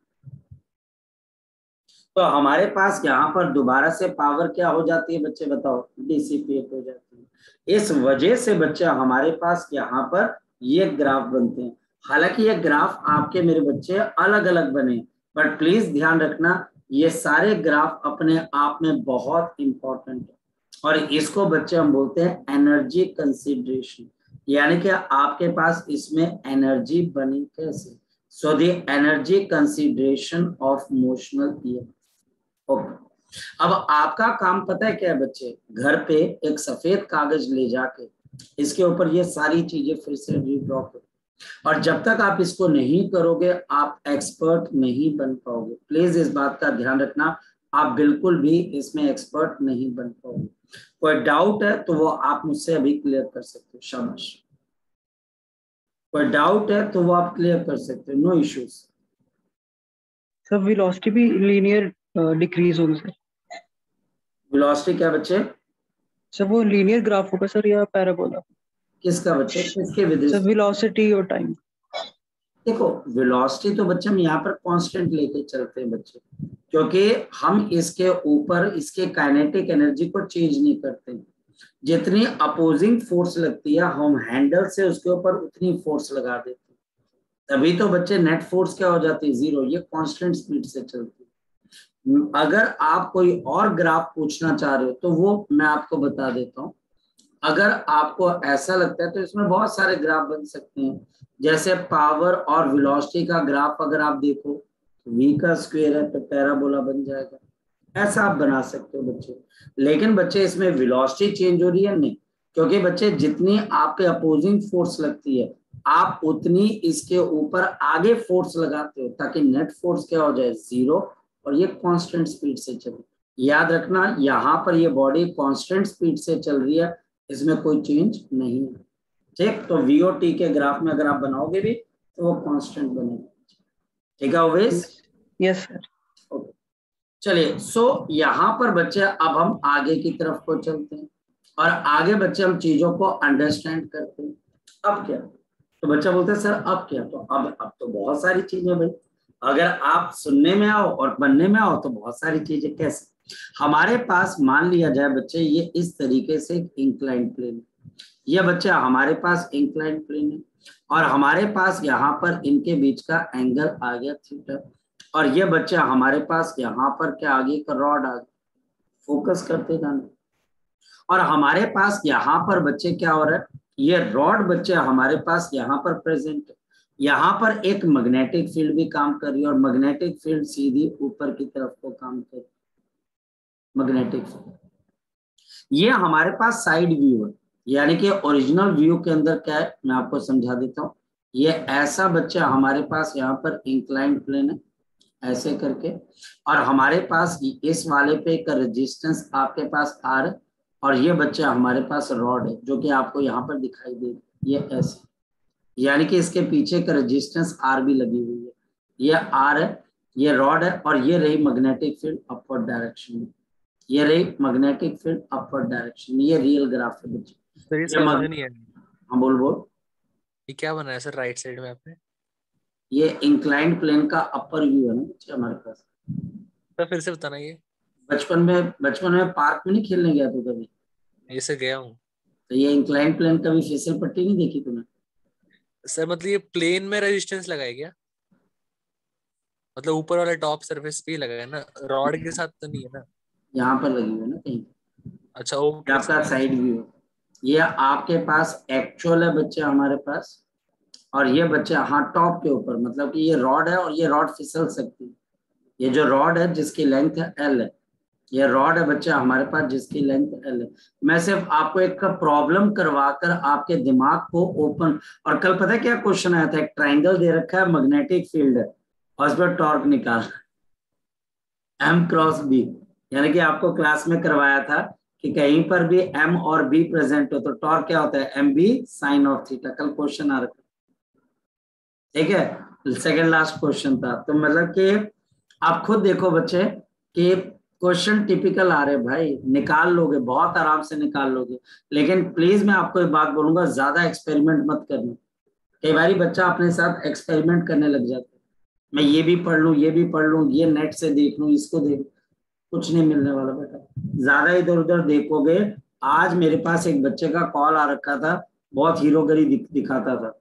तो हमारे पास यहाँ पर दोबारा से पावर क्या हो जाती है बच्चे बताओ, डिसिपेट हो जाती है। इस वजह से बच्चे हमारे पास यहाँ पर ये ग्राफ बनते हैं। हालांकि ये ग्राफ आपके मेरे बच्चे अलग अलग बने, बट प्लीज ध्यान रखना ये सारे ग्राफ अपने आप में बहुत इंपॉर्टेंट है। और इसको बच्चे हम बोलते हैं एनर्जी कंसिडरेशन, यानी कि आपके पास इसमें एनर्जी बनी कैसे। So the energy consideration of motional EMF. अब आपका काम पता है क्या है बच्चे, घर पे एक सफेद कागज ले जाके इसके ऊपर ये सारी चीजें फिर से रीड्रॉ करो। और जब तक आप इसको नहीं करोगे आप एक्सपर्ट नहीं बन पाओगे। प्लीज इस बात का ध्यान रखना, आप बिल्कुल भी इसमें एक्सपर्ट नहीं बन पाओगे। कोई डाउट है तो वो आप मुझसे अभी क्लियर कर सकते हो, शाबाश। कोई डाउट है तो वो आप क्लियर कर सकते हो, नो इश्यूज। सर वेलोसिटी भी लीनियर डिक्रीज होगी सर? वेलोसिटी क्या बच्चे? सर वो लीनियर ग्राफ होगा सर या पैराबोला? किसका बच्चे, किसके विधि? सर वेलोसिटी और टाइम। देखो वेलोसिटी तो बच्चे हम यहाँ पर कांस्टेंट लेके चलते हैं बच्चे, क्योंकि हम इसके ऊपर इसके काइनेटिक एनर्जी को चेंज नहीं करते। जितनी अपोजिंग फोर्स लगती है हम हैंडल से उसके ऊपर उतनी फोर्स लगा देते हैं, तभी तो बच्चे नेट फोर्स क्या हो जाती है, 0। ये कांस्टेंट स्पीड से चलती है। अगर आप कोई और ग्राफ पूछना चाह रहे हो तो वो मैं आपको बता देता हूँ। अगर आपको ऐसा लगता है तो इसमें बहुत सारे ग्राफ बन सकते हैं, जैसे पावर और वेलोसिटी का ग्राफ अगर आप देखो तो v का स्क्वायर है तो पैराबोला बन जाएगा, ऐसा आप बना सकते हो बच्चे। लेकिन बच्चे इसमें वेलोसिटी चेंज हो रही है नहीं, क्योंकि बच्चे जितनी आप पे अपोजिंग फोर्स लगती है आप उतनी इसके ऊपर आगे फोर्स लगाते हो, ताकि नेट फोर्स क्या हो जाए, 0, और ये कांस्टेंट स्पीड से चले। याद रखना यहाँ पर ये बॉडी कांस्टेंट स्पीड से चल रही है, इसमें कोई चेंज नहीं है, ठीक। तो वीओटी के ग्राफ में अगर आप बनाओगे भी तो वो कांस्टेंट बनेगा, ठीक है ओवेश? Yes sir. ओके, चलिए। सो यहाँ पर बच्चे अब हम आगे की तरफ को चलते हैं और आगे बच्चे हम चीजों को अंडरस्टैंड करते हैं। अब क्या? तो बच्चा बोलते हैं सर अब क्या? तो अब तो बहुत सारी चीजें भाई, अगर आप सुनने में आओ और बनने में आओ तो बहुत सारी चीजें। कैसे? हमारे पास मान लिया जाए बच्चे ये इस तरीके से इंक्लाइन प्लेन, ये बच्चे हमारे पास इंक्लाइन प्लेन है और हमारे पास यहाँ पर इनके बीच का एंगल आ गया थीटा, और ये बच्चे हमारे पास यहाँ पर क्या आगे का रॉड आ गया, फोकस करते जाना। और हमारे पास यहाँ पर बच्चे क्या हो रहा है, ये रॉड बच्चे हमारे पास यहाँ पर प्रेजेंट है, यहाँ पर एक मैग्नेटिक फील्ड भी काम कर रही है और मैग्नेटिक फील्ड सीधी ऊपर की तरफ को काम कर रही है, मैग्नेटिक फील्ड। ये हमारे पास साइड व्यू है, यानी कि ओरिजिनल व्यू के अंदर क्या है मैं आपको समझा देता हूँ। ये ऐसा बच्चा हमारे पास यहाँ पर इंक्लाइंड प्लेन है ऐसे करके, और हमारे पास इस वाले पे एक रेजिस्टेंस आपके पास आर है, और ये बच्चा हमारे पास रॉड है जो कि आपको यहाँ पर दिखाई दे, ये ऐसे, यानी कि इसके पीछे का रेजिस्टेंस आर भी लगी हुई है, ये आर है, ये रॉड है, और ये रही मैग्नेटिक फील्ड अपवर्ड डायरेक्शन में, ये रही मैग्नेटिक फील्ड अपवर्ड डायरेक्शन। ये रियल ग्राफ है बच्चे। सर ये समझ नहीं आया। हाँ बोल। ये क्या बना है सर राइट साइड में आपने? ये इंक्लाइंड प्लेन का अपर व्यू है ना बच्चे हमारे पास। सर फिर से बताना। ये बचपन में पार्क में नहीं खेलने गया तू कभी? ऐसे गया हूँ। तो ये इंक्लाइंड प्लेन का भी फिसल पट्टी नहीं देखी तूने? सर मतलब ये प्लेन में रेजिस्टेंस लगाया क्या? मतलब ऊपर वाला टॉप सरफेस पे लगा है ना, रॉड के साथ तो नहीं है ना? यहाँ पर लगी हुई है ना कहीं। अच्छा ओके। आपका साइड व्यू, ये आपके पास एक्चुअल है बच्चे हमारे पास, और ये बच्चे हाँ टॉप के ऊपर, मतलब कि ये रॉड है और ये रॉड फिसल सकती है। ये जो रॉड है जिसकी लेंथ है एल है, ये रॉड है बच्चे हमारे पास जिसकी लेंथ एल है। मैं सिर्फ आपको एक प्रॉब्लम करवाकर आपके दिमाग को ओपन, और कल पता है क्या क्वेश्चन आया था, एक ट्राइंगल दे रखा है, मैग्नेटिक फील्ड है और उस पर टॉर्क निकाल M क्रॉस B, यानी कि आपको क्लास में करवाया था कि कहीं पर भी M और B प्रेजेंट हो तो टॉर्क क्या होता है, MB साइन ऑफ थीटा। कल क्वेश्चन आ रखा, ठीक है, सेकंड लास्ट क्वेश्चन था। तो मतलब कि आप खुद देखो बच्चे कि क्वेश्चन टिपिकल आ रहे भाई, निकाल लोगे, बहुत आराम से निकाल लोगे। लेकिन प्लीज मैं आपको एक बात बोलूंगा, ज्यादा एक्सपेरिमेंट मत करना। कई बार बच्चा अपने साथ एक्सपेरिमेंट करने लग जाता है, मैं ये भी पढ़ लूं, ये भी पढ़ लूं, ये नेट से देख लूं, इसको देख, कुछ नहीं मिलने वाला बेटा। ज्यादा इधर उधर देखोगे। आज मेरे पास एक बच्चे का कॉल आ रखा था, बहुत हीरोगिरी दिखाता था,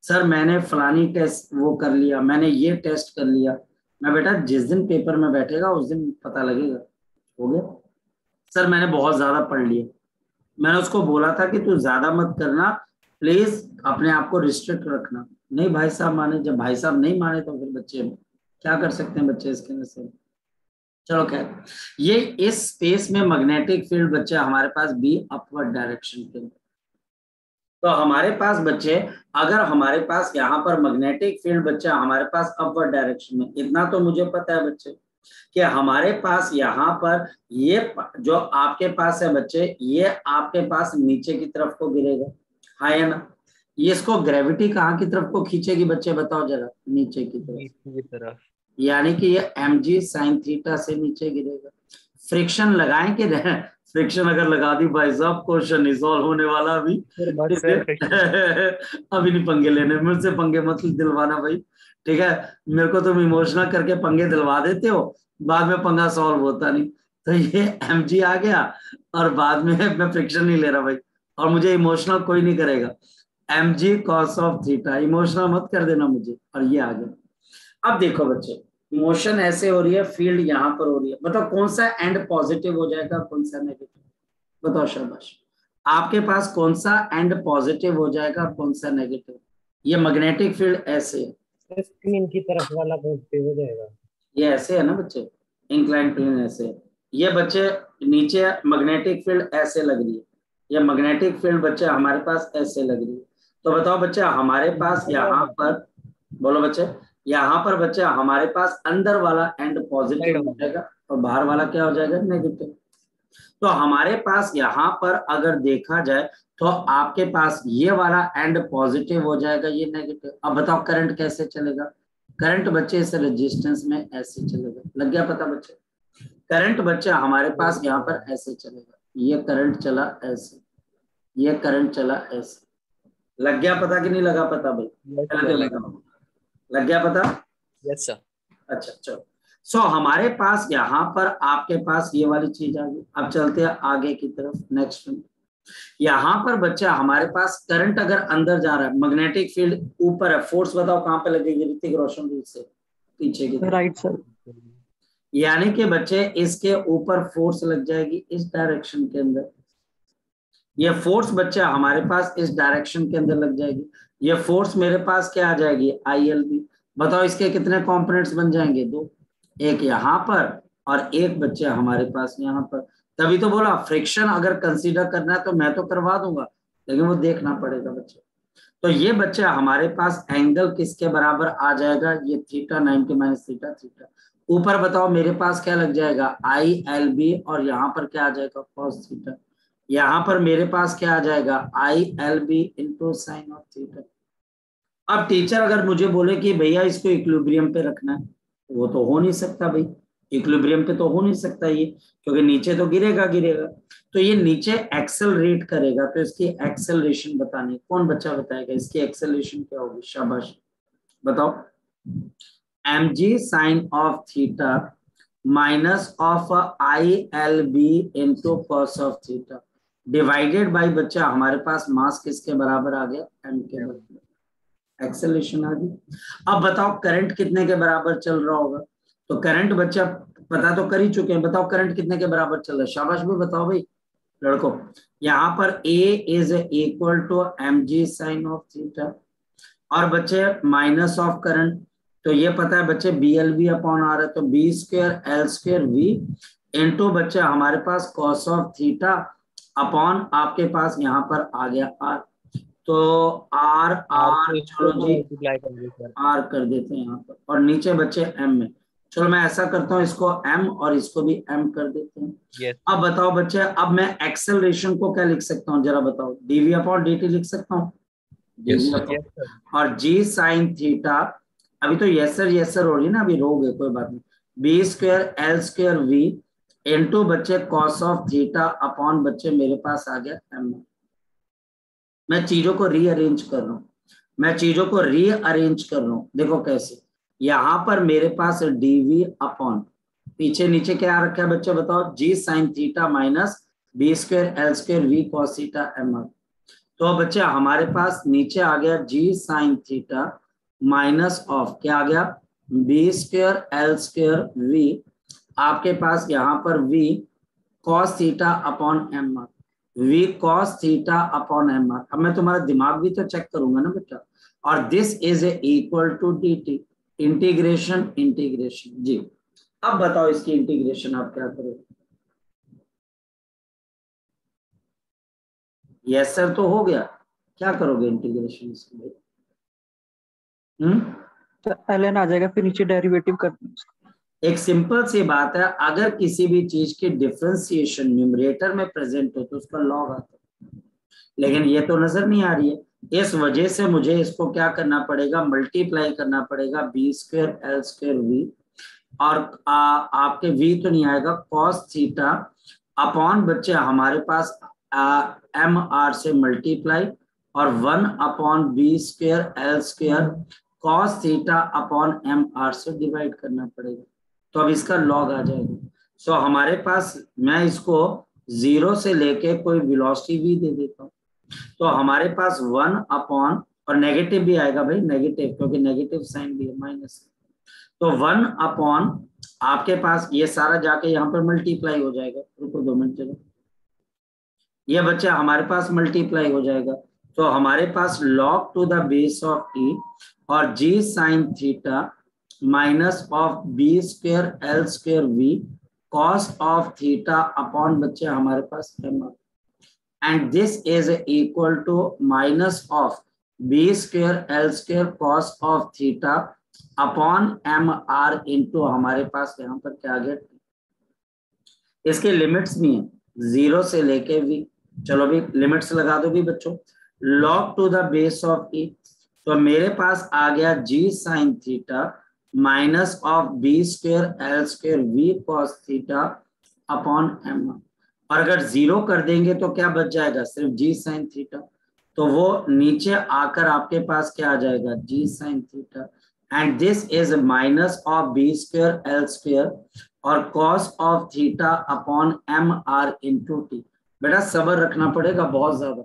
सर मैंने फलानी टेस्ट वो कर लिया, मैंने ये टेस्ट कर लिया। मैं बेटा जिस दिन पेपर में बैठेगा उस दिन पता लगेगा, हो गया सर मैंने बहुत ज्यादा पढ़ लिया। मैंने उसको बोला था कि तू ज्यादा मत करना, प्लीज अपने आप को रिस्ट्रिक्ट रखना। नहीं भाई साहब माने, जब भाई साहब नहीं माने तो फिर बच्चे क्या कर सकते हैं बच्चे इसके अंदर से। चलो खैर, ये इस स्पेस में मैग्नेटिक फील्ड बच्चे हमारे पास बी अपवर्ड डायरेक्शन के अंदर। तो हमारे पास बच्चे, अगर हमारे पास यहाँ पर मैग्नेटिक फील्ड बच्चा हमारे पास अपवर्ड डायरेक्शन में, इतना तो मुझे पता है बच्चे कि हमारे पास यहाँ पर ये जो आपके पास है बच्चे, ये आपके पास नीचे की तरफ को गिरेगा, हाँ या ना? ये इसको ग्रेविटी कहाँ की तरफ को खींचेगी बच्चे बताओ जरा, नीचे की तरफ। यानी कि ये mg sin थीटा से नीचे गिरेगा। फ्रिक्शन लगाएं कि फ्रिक्शन अगर लगा दी भाई साहब क्वेश्चन नहीं सॉल्व होने वाला अभी। अभी नहीं पंगे लेने, मुझसे पंगे मत दिलवाना भाई, ठीक है? मेरे को तुम इमोशनल करके पंगे दिलवा देते हो, बाद में पंगा सॉल्व होता नहीं। तो ये mg आ गया और बाद में मैं फ्रिक्शन नहीं ले रहा भाई, और मुझे इमोशनल कोई नहीं करेगा। mg cos of theta, emotional मत कर देना मुझे, और ये आ गया। अब देखो बच्चे, मोशन ऐसे हो रही है, फील्ड यहाँ पर हो रही है, बताओ कौन सा एंड पॉजिटिव हो जाएगा, कौन सा नेगेटिव, बताओ शाबाश। आपके पास कौन सा एंड पॉजिटिव हो जाएगा, कौन सा नेगेटिव। ये मैग्नेटिक फील्ड ऐसे है, स्क्रीन की तरफ वाला पॉजिटिव हो जाएगा। ये ऐसे है ना बच्चे, इंक्लाइन प्लेन ऐसे है। ये बच्चे नीचे मैग्नेटिक फील्ड ऐसे लग रही है, ये मैग्नेटिक फील्ड बच्चे हमारे पास ऐसे लग रही है। तो बताओ बच्चे हमारे पास यहाँ पर, बोलो बच्चे, यहाँ पर बच्चे हमारे पास अंदर वाला एंड पॉजिटिव हो जाएगा और बाहर वाला क्या हो जाएगा, नेगेटिव। तो हमारे पास यहाँ पर अगर देखा जाए तो आपके पास ये वाला एंड पॉजिटिव हो जाएगा, ये नेगेटिव। अब बताओ करंट कैसे चलेगा, करंट बच्चे इस रेजिस्टेंस में ऐसे चलेगा, लग गया पता बच्चे। करंट बच्चे हमारे पास यहाँ पर ऐसे चलेगा, ये करंट चला ऐसे, ये करंट चला ऐसे, लग गया पता कि नहीं लगा पता भाई, लग गया पता। Yes sir. अच्छा चलो, सो हमारे पास यहाँ पर आपके पास ये वाली चीज आ गई। अब चलते हैं आगे की तरफ, नेक्स्ट में। यहाँ पर बच्चा हमारे पास करंट अगर अंदर जा रहा है, मैग्नेटिक फील्ड ऊपर है, फोर्स बताओ कहाँ पे लगेगी ऋतिक रोशन जी से, पीछे की राइट सर। यानी कि बच्चे इसके ऊपर फोर्स लग जाएगी इस डायरेक्शन के अंदर। ये फोर्स बच्चे हमारे पास इस डायरेक्शन के अंदर लग जाएगी। ये फोर्स मेरे पास क्या आ जाएगी, ILB। बताओ इसके कितने कंपोनेंट्स बन जाएंगे, दो, एक यहाँ पर और एक बच्चे हमारे पास यहाँ पर। तभी तो बोला फ्रिक्शन अगर कंसीडर करना है तो मैं तो करवा दूंगा, लेकिन वो देखना पड़ेगा बच्चे। तो ये बच्चे हमारे पास एंगल किसके बराबर आ जाएगा, ये थीटा 90 माइनस थीटा थीटा। ऊपर बताओ मेरे पास क्या लग जाएगा, ILB, और यहाँ पर क्या आ जाएगा, कॉस थीटा। यहाँ पर मेरे पास क्या आ जाएगा, ILB into sine of theta. अब टीचर अगर मुझे बोले कि भैया इसको इक्विलिब्रियम पे रखना है, वो तो हो नहीं सकता भाई, इक्विलिब्रियम पे तो हो नहीं सकता ये, क्योंकि नीचे तो गिरेगा गिरेगा। तो ये नीचे एक्सेलरेट करेगा, तो इसकी एक्सेलरेशन बतानी, कौन बच्चा बताएगा इसकी एक्सेलरेशन क्या होगी, शाबाश बताओ। mg sine of theta minus of ILB into cos of theta divided by बच्चा हमारे पास मास किसके बराबर आ गया, m के बराबर, एक्सेलरेशन आ गई। अब बताओ करंट कितने के बराबर चल रहा होगा, तो करंट बच्चा पता तो कर ही चुके हैं, बताओ करंट कितने के बराबर चल रहा है, शाबाश भी बताओ भाई लड़कों। यहाँ पर A is equal to mg sine of theta, और बच्चे माइनस ऑफ करंट, तो ये पता है बच्चे BLV अपॉन आर है, तो B square L square V into बच्चे हमारे पास कॉस ऑफ थीटा अपॉन आपके पास यहाँ पर आ गया R। तो R चलो जी R कर देते हैं यहाँ पर, और नीचे बच्चे M में। चलो मैं ऐसा करता हूँ, इसको M और इसको भी M कर देते हैं। yes. अब बताओ बच्चे, अब मैं एक्सेलरेशन को क्या लिख सकता हूँ जरा बताओ, dV अपॉन dt लिख सकता हूँ, और G साइन थीटा, अभी तो यस सर हो रही है ना, अभी रोगे कोई बात नहीं, B square L square V into बच्चे कॉस ऑफ थीटा अपॉन बच्चे मेरे पास आ गया M। मैं चीजों को रीअरेंज कर रहा हूँ, देखो कैसे। यहाँ पर मेरे पास dV अपॉन, पीछे नीचे क्या रखा है बच्चे बताओ, G sine theta minus B square L square V cos theta M। तो बच्चे हमारे पास नीचे आ गया G sine theta minus of क्या आ गया, B square L square V, आपके पास यहाँ पर V cos theta upon M, V cos theta upon M। अब मैं तुम्हारा दिमाग भी तो चेक करूंगा ना बेटा, और this is equal to dt, integration जी। अब बताओ इसकी इंटीग्रेशन आप क्या करोगे, यस सर तो हो गया, क्या करोगे इंटीग्रेशन इसके लिए, ln आ जाएगा, फिर नीचे डेरिवेटिव कर देंगे। एक सिंपल सी बात है, अगर किसी भी चीज की डिफरेंशिएशन न्यूमरेटर में प्रेजेंट हो तो उसका लॉग आता है, लेकिन ये तो नजर नहीं आ रही है, इस वजह से मुझे इसको क्या करना पड़ेगा, मल्टीप्लाई करना पड़ेगा B square L square V, और आपके V तो नहीं आएगा, कॉस थीटा अपॉन बच्चे हमारे पास MR से मल्टीप्लाई, और 1 upon B square L square cos theta upon MR से डिवाइड करना पड़ेगा, तो अब इसका लॉग आ जाएगा। सो हमारे पास, मैं इसको 0 से लेके कोई वेलोसिटी V दे देता हूँ, तो हमारे पास 1 अपॉन, और नेगेटिव भी आएगा भाई, नेगेटिव, क्योंकि नेगेटिव साइन भी है माइनस, तो 1 अपॉन आपके पास ये सारा जाके यहाँ पर मल्टीप्लाई हो जाएगा, रुको 2 मिनट चलो, ये बच्चा हमारे पास मल्टीप्लाई हो जाएगा। तो हमारे पास log to the base of e और g sine theta minus of B square L square V cos of theta upon बच्चे हमारे पास m, and this is equal to minus of B square L square cos of theta upon M R into हमारे पास यहाँ पर क्या आ गया, इसके लिमिट्स भी हैं 0 से लेके भी, चलो भी लिमिट्स लगा दो भी बच्चों, log to the base of e, तो मेरे पास आ गया g sine theta minus of B square L square V cos theta upon m, और अगर 0 कर देंगे तो क्या बच जाएगा, सिर्फ g साइन थीटा, तो वो नीचे आकर आपके पास क्या आ जाएगा, g sine theta, and this is minus of B square L square और cos of theta upon M R into T. बेटा सब्र रखना पड़ेगा बहुत ज्यादा।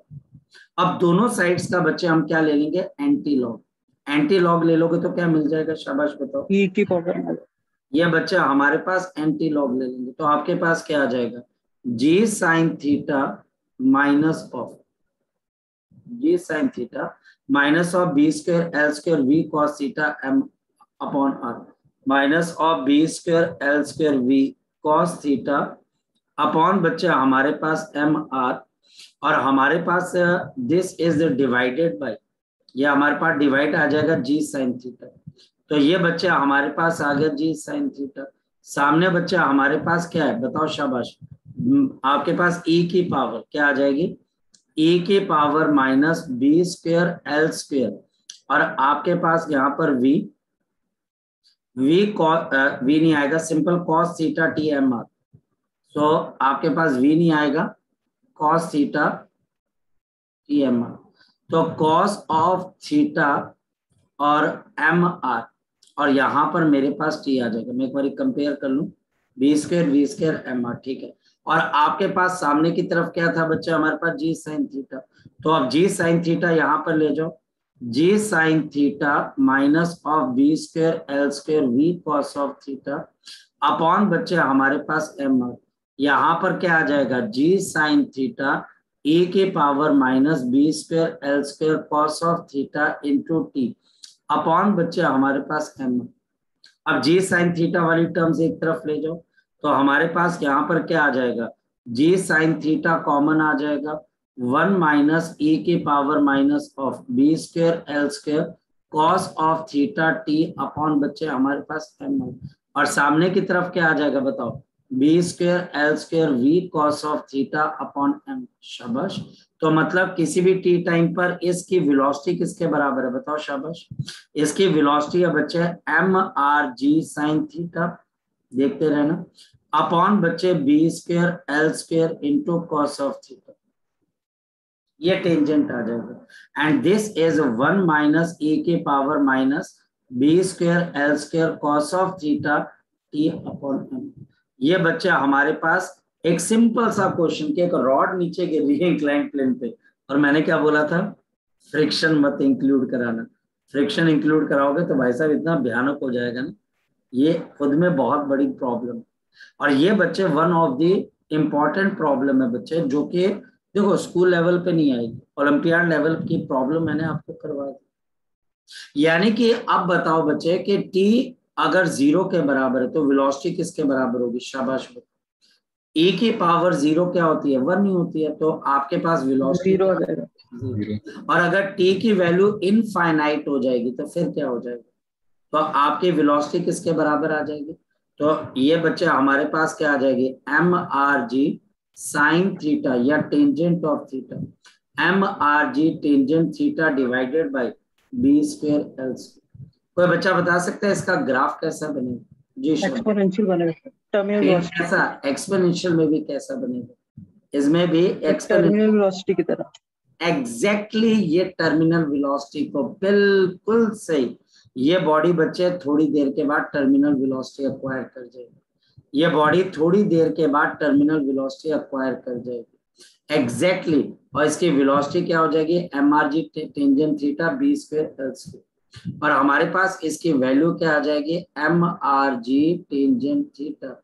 अब दोनों साइड्स का बच्चे हम क्या ले लेंगे, एंटी लॉग, एंटी लॉग ले लोगे तो क्या मिल जाएगा, शाबाश बताओ, e की पावर, ये बच्चे हमारे पास एंटी लॉग ले लेंगे तो आपके पास क्या आ जाएगा, जी sine theta minus of G sine theta minus of B square L square V cos theta M upon R minus of B square L square V cos theta upon बच्चे हमारे पास एम आर, और हमारे पास this is divided by, ये हमारे पास divide आ जाएगा जी sine theta, तो ये बच्चे हमारे पास आ गया जी साइन थीटा, सामने बच्चे हमारे पास क्या है बताओ शाबाश, आपके पास e की पावर क्या आ जाएगी, e की power minus B square L square, और आपके पास यहाँ पर v नहीं आएगा, simple cos theta T M R, तो आपके पास v नहीं आएगा, cos theta T M R, तो कॉस ऑफ थीटा और एम आर, और यहाँ पर मेरे पास टी आ जाएगा, मैं एक बार कंपेयर कर लूं, बी स्क्वेयर एम आर, ठीक है, और आपके पास सामने की तरफ क्या था बच्चा, हमारे पास जी साइन थीटा, तो अब जी साइन थीटा यहाँ पर ले जाओ, G sine theta minus of B square L square V cos of theta upon बच्चे हमारे पास एम आर, यहाँ पर क्या आ जाएगा, जी साइन थीटा e के power minus B square L square cos of theta into T upon बच्चे हमारे पास m। अब जी साइन थीटा वाली टर्म्स एक तरफ ले जाओ, तो हमारे पास यहाँ पर क्या आ जाएगा, जी साइन थीटा कॉमन आ जाएगा, 1 माइनस e की power minus of B square L square cos of theta T upon बच्चे हमारे पास m, और सामने की तरफ क्या आ जाएगा बताओ, B square L square V cos of theta upon m, शाबाश, तो मतलब किसी भी टी टाइम पर इसकी वेलोसिटी किसके बराबर है बताओ शाबाश, इसकी वेलोसिटी है बच्चे M R G sine theta, देखते रहना, अपॉन बच्चे B square L square into cos of theta, ये टेंजेंट आ जाएगा, and this is 1 minus e के power minus B square L square cos of theta T upon m। ये बच्चा हमारे पास एक सिंपल सा क्वेश्चन के, एक रॉड नीचे गिर रही है इंक्लाइंड प्लेन पे, और मैंने क्या बोला था, फ्रिक्शन मत इंक्लूड कराना, फ्रिक्शन इंक्लूड कराओगे तो भाई साहब इतना भयानक हो जाएगा ना, ये खुद में बहुत बड़ी प्रॉब्लम, और ये बच्चे one of the important problem है बच्चे, जो कि देखो स्कूल लेवल पे नहीं आएगी, ओलंपियाड लेवल की प्रॉब्लम मैंने आपको करवा दी। यानी कि अब बताओ बच्चे कि टी अगर 0 के बराबर है तो वेलोसिटी किसके बराबर होगी, शाबाश बताओ, e की पावर 0 क्या होती है, 1 नहीं होती है, तो आपके पास वेलोसिटी 0 आ जाएगा, और अगर t की वैल्यू इनफाइनाइट हो जाएगी तो फिर क्या हो जाएगा, तो आपकी वेलोसिटी किसके बराबर आ जाएगी, तो ये बच्चे हमारे पास क्या आ जाएगी, M R G sine theta या tangent of theta, M R G tangent theta divided by B square L square. कोई बच्चा बता सकता है इसका ग्राफ कैसा बनेगा, जी एक्सपोनेंशियल बनेगा, टर्मिनल वेलोसिटी, कैसा एक्सपोनेंशियल में भी कैसा बनेगा, इसमें भी टर्मिनल वेलोसिटी की तरह, एग्जैक्टली ये टर्मिनल वेलोसिटी को बिल्कुल सही, ये बॉडी बच्चे थोड़ी देर के बाद टर्मिनल वेलोसिटी एक्वायर कर जाएगी, ये बॉडी थोड़ी देर के बाद टर्मिनल वेलोसिटी एक्वायर कर जाएगी एग्जैक्टली, और इसकी वेलोसिटी क्या हो जाएगी, M R G tangent theta B square L square, और हमारे पास इसकी वैल्यू क्या आ जाएगी, M R G tangent theta,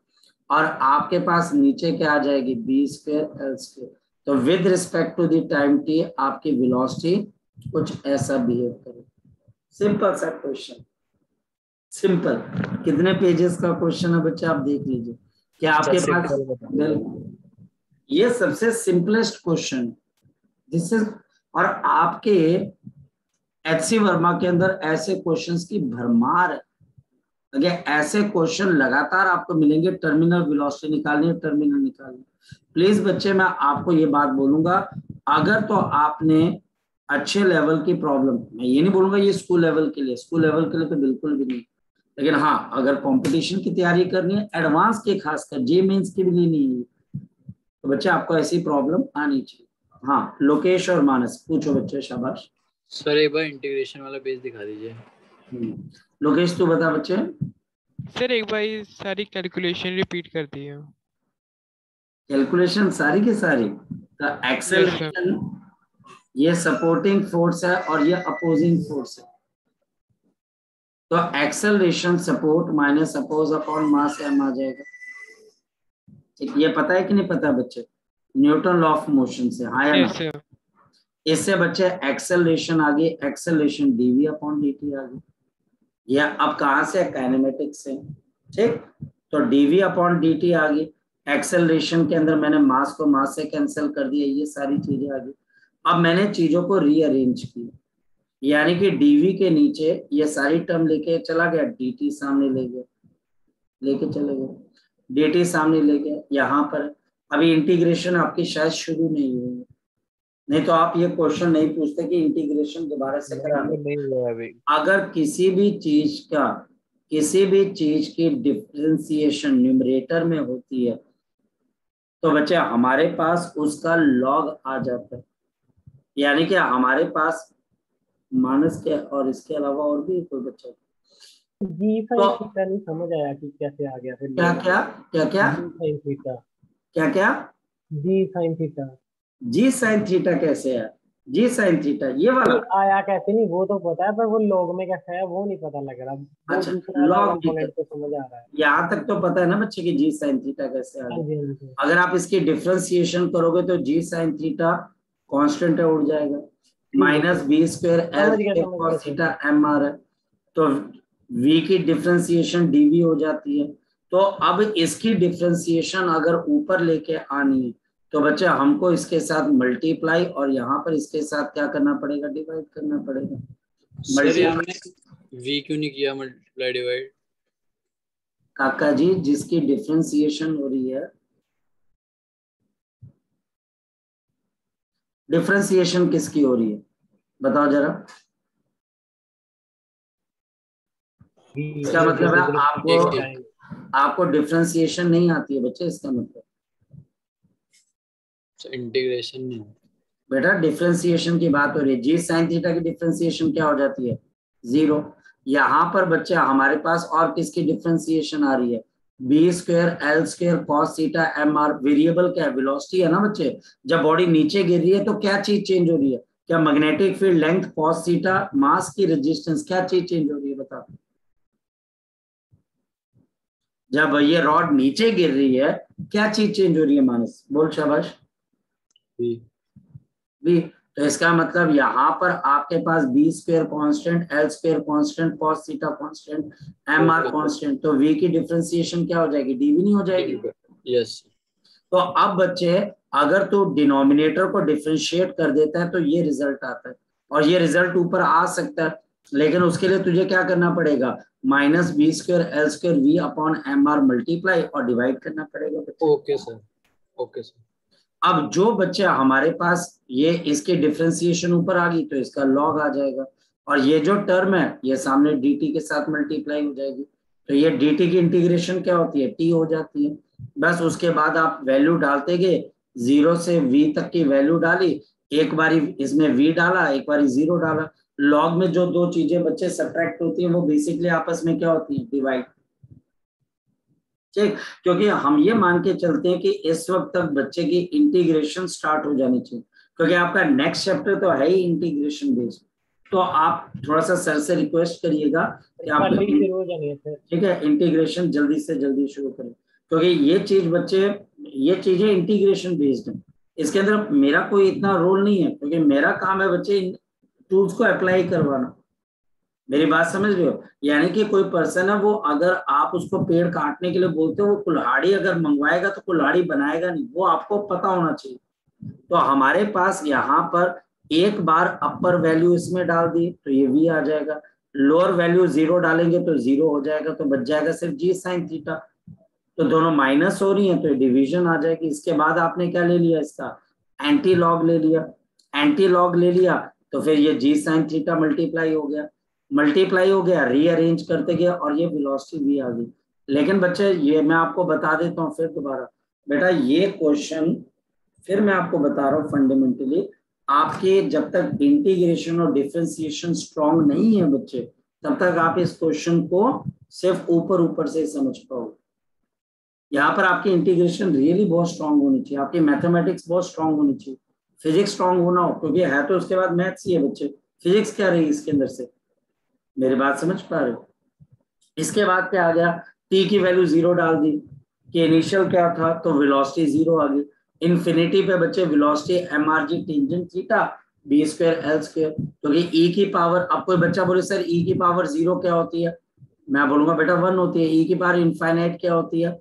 और आपके पास नीचे क्या आ जाएगी, बी स्क्वायर एल स्क्वायर। तो with respect to the time T आपकी वेलोसिटी कुछ ऐसा बिहेव करे। सिंपल सा क्वेश्चन, सिंपल। कितने पेजेस का क्वेश्चन है बच्चे, आप देख लीजिए। क्या आपके पास, ये सबसे सिंपलेस्ट क्वेश्चन दिस इज। और आपके एचसी वर्मा के अंदर ऐसे क्वेश्चंस की भरमार है। अगर ऐसे क्वेश्चन लगातार आपको मिलेंगे, टर्मिनल वेलोसिटी निकालनी है, टर्मिनल निकालनी। प्लीज बच्चे मैं आपको ये बात बोलूंगा, अगर तो आपने अच्छे लेवल की प्रॉब्लम, मैं ये नहीं बोलूंगा ये स्कूल लेवल के लिए, स्कूल लेवल के लिए तो बिल्कुल भी नहीं, लेकिन हाँ अगर कंपटीशन की तैयारी करनी है, एडवांस के खासकर जे मेंस की भी लेनी है, तो बच्चे आपको ऐसी प्रॉब्लम आनी चाहिए। हाँ लोकेश और मानस पूछो बच्चे, शाबाश। सर एक बार इंटीग्रेशन वाला पेज दिखा दीजिए। लोकेश तू बता बच्चे। सर एक बार ये सारी कैलकुलेशन रिपीट कर दी है। कैलकुलेशन सारी की सारी, तो एक्सेलरेशन ये सपोर्टिंग फोर्स है और ये अपोजिंग फोर्स है। तो acceleration support minus oppose upon mass M आ जाएगा। ये पता है कि नहीं पता बच्चे, न्यूटन लॉ ऑफ मोशन से, हाँ या ना। इससे बच्चे एक्सेलरेशन आ गई, एक्सेलरेशन डीवी अपॉन डीटी आ गई। यह अब कहाँ से, काइनेमेटिक्स से, ठीक। तो डीवी अपॉन डीटी आ गई। एक्सेलरेशन के अंदर मैंने मास को मास से कैंसिल कर दिया, ये सारी चीजें आ गई। अब मैंने चीजों को रीअरेंज किया, यानी कि डीवी के नीचे ये सारी टर्म लेके चला गया, डीटी सामने ले गया, लेके चले गए, डीटी सामने ले गया। यहाँ पर अभी इंटीग्रेशन आपकी शायद शुरू नहीं हुई है, नहीं तो आप ये क्वेश्चन नहीं पूछते कि इंटीग्रेशन दोबारा से करा अभी। अगर किसी भी चीज की डिफरेंशिएशन न्यूमरेटर में होती है तो बच्चे हमारे पास उसका लॉग आ जाता है, यानी कि हमारे पास माइनस के और इसके अलावा और भी कोई बच्चा जी साइन थीटा नहीं समझ आया कि कैसे आ गया फिर। क्या क्या क्या क्या जी साइन थीटा, क्या क्या जी साइन थीटा, जी साइन थीटा कैसे है, जी साइन थीटा ये वाला आया कैसे नहीं वो तो पता है, पर वो लॉग में कैसे है वो नहीं पता लग रहा। अच्छा लॉग कंपोनेंट तो समझ आ रहा है, यहाँ तक तो पता है ना बच्चे की जी साइन थीटा कैसे आ रहा। अगर आप इसकी डिफरेंशिएशन करोगे तो जी साइन थीटा कांस्टेंट है, उड़ जाएगा, minus B square L cos theta M R है, तो v की डिफरेंशिएशन dv हो जाती है। तो अब इसकी डिफरेंशिएशन अगर ऊपर लेके आनी है तो बच्चे हमको इसके साथ मल्टीप्लाई और यहाँ पर इसके साथ क्या करना पड़ेगा, डिवाइड करना पड़ेगा। v क्यों नहीं किया मल्टीप्लाई डिवाइड? काका जी जिसकी डिफरेंशिएशन हो रही है, डिफरेंशिएशन किसकी हो रही है बताओ जरा। इसका मतलब है आपको डिफरेंशिएशन नहीं आती है बच्चे, इसका मतलब इंटीग्रेशन नहीं। बेटा डिफरेंशिएशन की बात हो रही है, जी साइन थीटा की डिफरेंशिएशन क्या हो जाती है, 0। यहाँ पर बच्चे हमारे पास और किसकी डिफरेंशिएशन आ रही है, B square L square cos theta M R. Variable क्या है, वेलोसिटी है ना बच्चे। जब बॉडी नीचे गिर रही है तो क्या चीज चेंज हो रही है, क्या magnetic field length cos theta, mass की रेजिस्टेंस, क्या चीज चेंज हो रही है बता। जब ये रॉड नीचे गिर रही है क्या चीज चेंज हो रही है मानस, बोल शाबाश। बी। तो इसका मतलब यहाँ पर आपके पास B square constant, L square constant, cos theta constant, M R constant, तो वी की डिफरेंशिएशन क्या हो जाएगी, डीवी नहीं हो जाएगी। यस। तो अब बच्चे अगर तू डिनोमिनेटर को डिफरेंशिएट कर देता है तो ये रिजल्ट आता है, और ये रिजल्ट ऊपर आ सकता है, लेकिन उसके लिए तुझे क्या करना पड़ेगा, minus B square L square V upon M R multiply और डिवाइड करना पड़ेगा। Okay sir, okay sir. अब जो बच्चे हमारे पास ये इसके डिफरेंशिएशन ऊपर आ गई तो इसका लॉग आ जाएगा, और ये जो टर्म है ये सामने dt के साथ मल्टीप्लाई हो जाएगी, तो ये dt की इंटीग्रेशन क्या होती है, t हो जाती है। बस उसके बाद आप वैल्यू डालते गए, 0 से v तक की वैल्यू डाली, एक बारी इसमें v डाला, एक बारी 0 डाला। लॉग में जो दो चीजें बच्चे सब्ट्रैक्ट होती हैं वो बेसिकली आपस में क्या होती है, डिवाइड। ठीक, क्योंकि हम ये मान के चलते हैं कि इस वक्त तक बच्चे की इंटीग्रेशन स्टार्ट हो जानी चाहिए, क्योंकि आपका नेक्स्ट चैप्टर तो है ही इंटीग्रेशन बेस्ड। तो आप थोड़ा सा सर से रिक्वेस्ट करिएगा कि आप कल ही शुरू हो जानी है सर। ठीक है, इंटीग्रेशन जल्दी से जल्दी शुरू करें, क्योंकि ये चीज बच्चे, ये चीजें इंटीग्रेशन बेस्ड है, इसके अंदर मेरा कोई इतना रोल नहीं है, क्योंकि मेरा काम है बच्चे इन टूल्स को अप्लाई करवाना। मेरी बात समझ रहे हो? यानी कि कोई पर्सन है, वो अगर आप उसको पेड़ काटने के लिए बोलते हो, वो कुल्हाड़ी अगर मंगवाएगा तो कुल्हाड़ी बनाएगा नहीं, वो आपको पता होना चाहिए। तो हमारे पास यहाँ पर एक बार अपर वैल्यू इसमें डाल दी तो ये v आ जाएगा, लोअर वैल्यू 0 डालेंगे तो 0 हो जाएगा, तो बच जाएगा सिर्फ g sin थीटा। तो दोनों माइनस हो रही है तो डिवीजन आ जाएगी। इसके बाद आपने क्या ले लिया, इसका एंटी लॉग ले लिया, एंटी लॉग ले लिया तो फिर ये g sin थीटा मल्टीप्लाई हो गया, रीअरेंज करते गया और ये वेलोसिटी भी आ गई। लेकिन बच्चे ये मैं आपको बता देता हूँ फिर दोबारा, बेटा ये क्वेश्चन फिर मैं आपको बता रहा हूँ फंडामेंटली, आपके जब तक इंटीग्रेशन और डिफरेंशिएशन स्ट्रांग नहीं है बच्चे, तब तक आप इस क्वेश्चन को सिर्फ ऊपर ऊपर से समझ पाओगे। यहाँ पर आपकी इंटीग्रेशन रियली बहुत स्ट्रांग होनी चाहिए, आपकी मैथमेटिक्स बहुत स्ट्रांग होनी चाहिए, फिजिक्स स्ट्रांग होना हो, क्योंकि है तो उसके बाद मैथ्स ही है बच्चे, फिजिक्स क्या रही इसके अंदर से, मेरी बात समझ पा रहे हो? इसके बाद क्या आ गया, t की वैल्यू 0 डाल दी कि इनिशियल क्या था, तो वेलोसिटी 0 आ गई। इन्फिनिटी पे बच्चे velocity mrg tangent theta b square l square, क्योंकि e की पावर, अब कोई बच्चा बोले सर e की पावर 0 क्या होती है, मैं बोलूंगा बेटा 1 होती है। e की पावर इनफाइनाइट क्या होती है,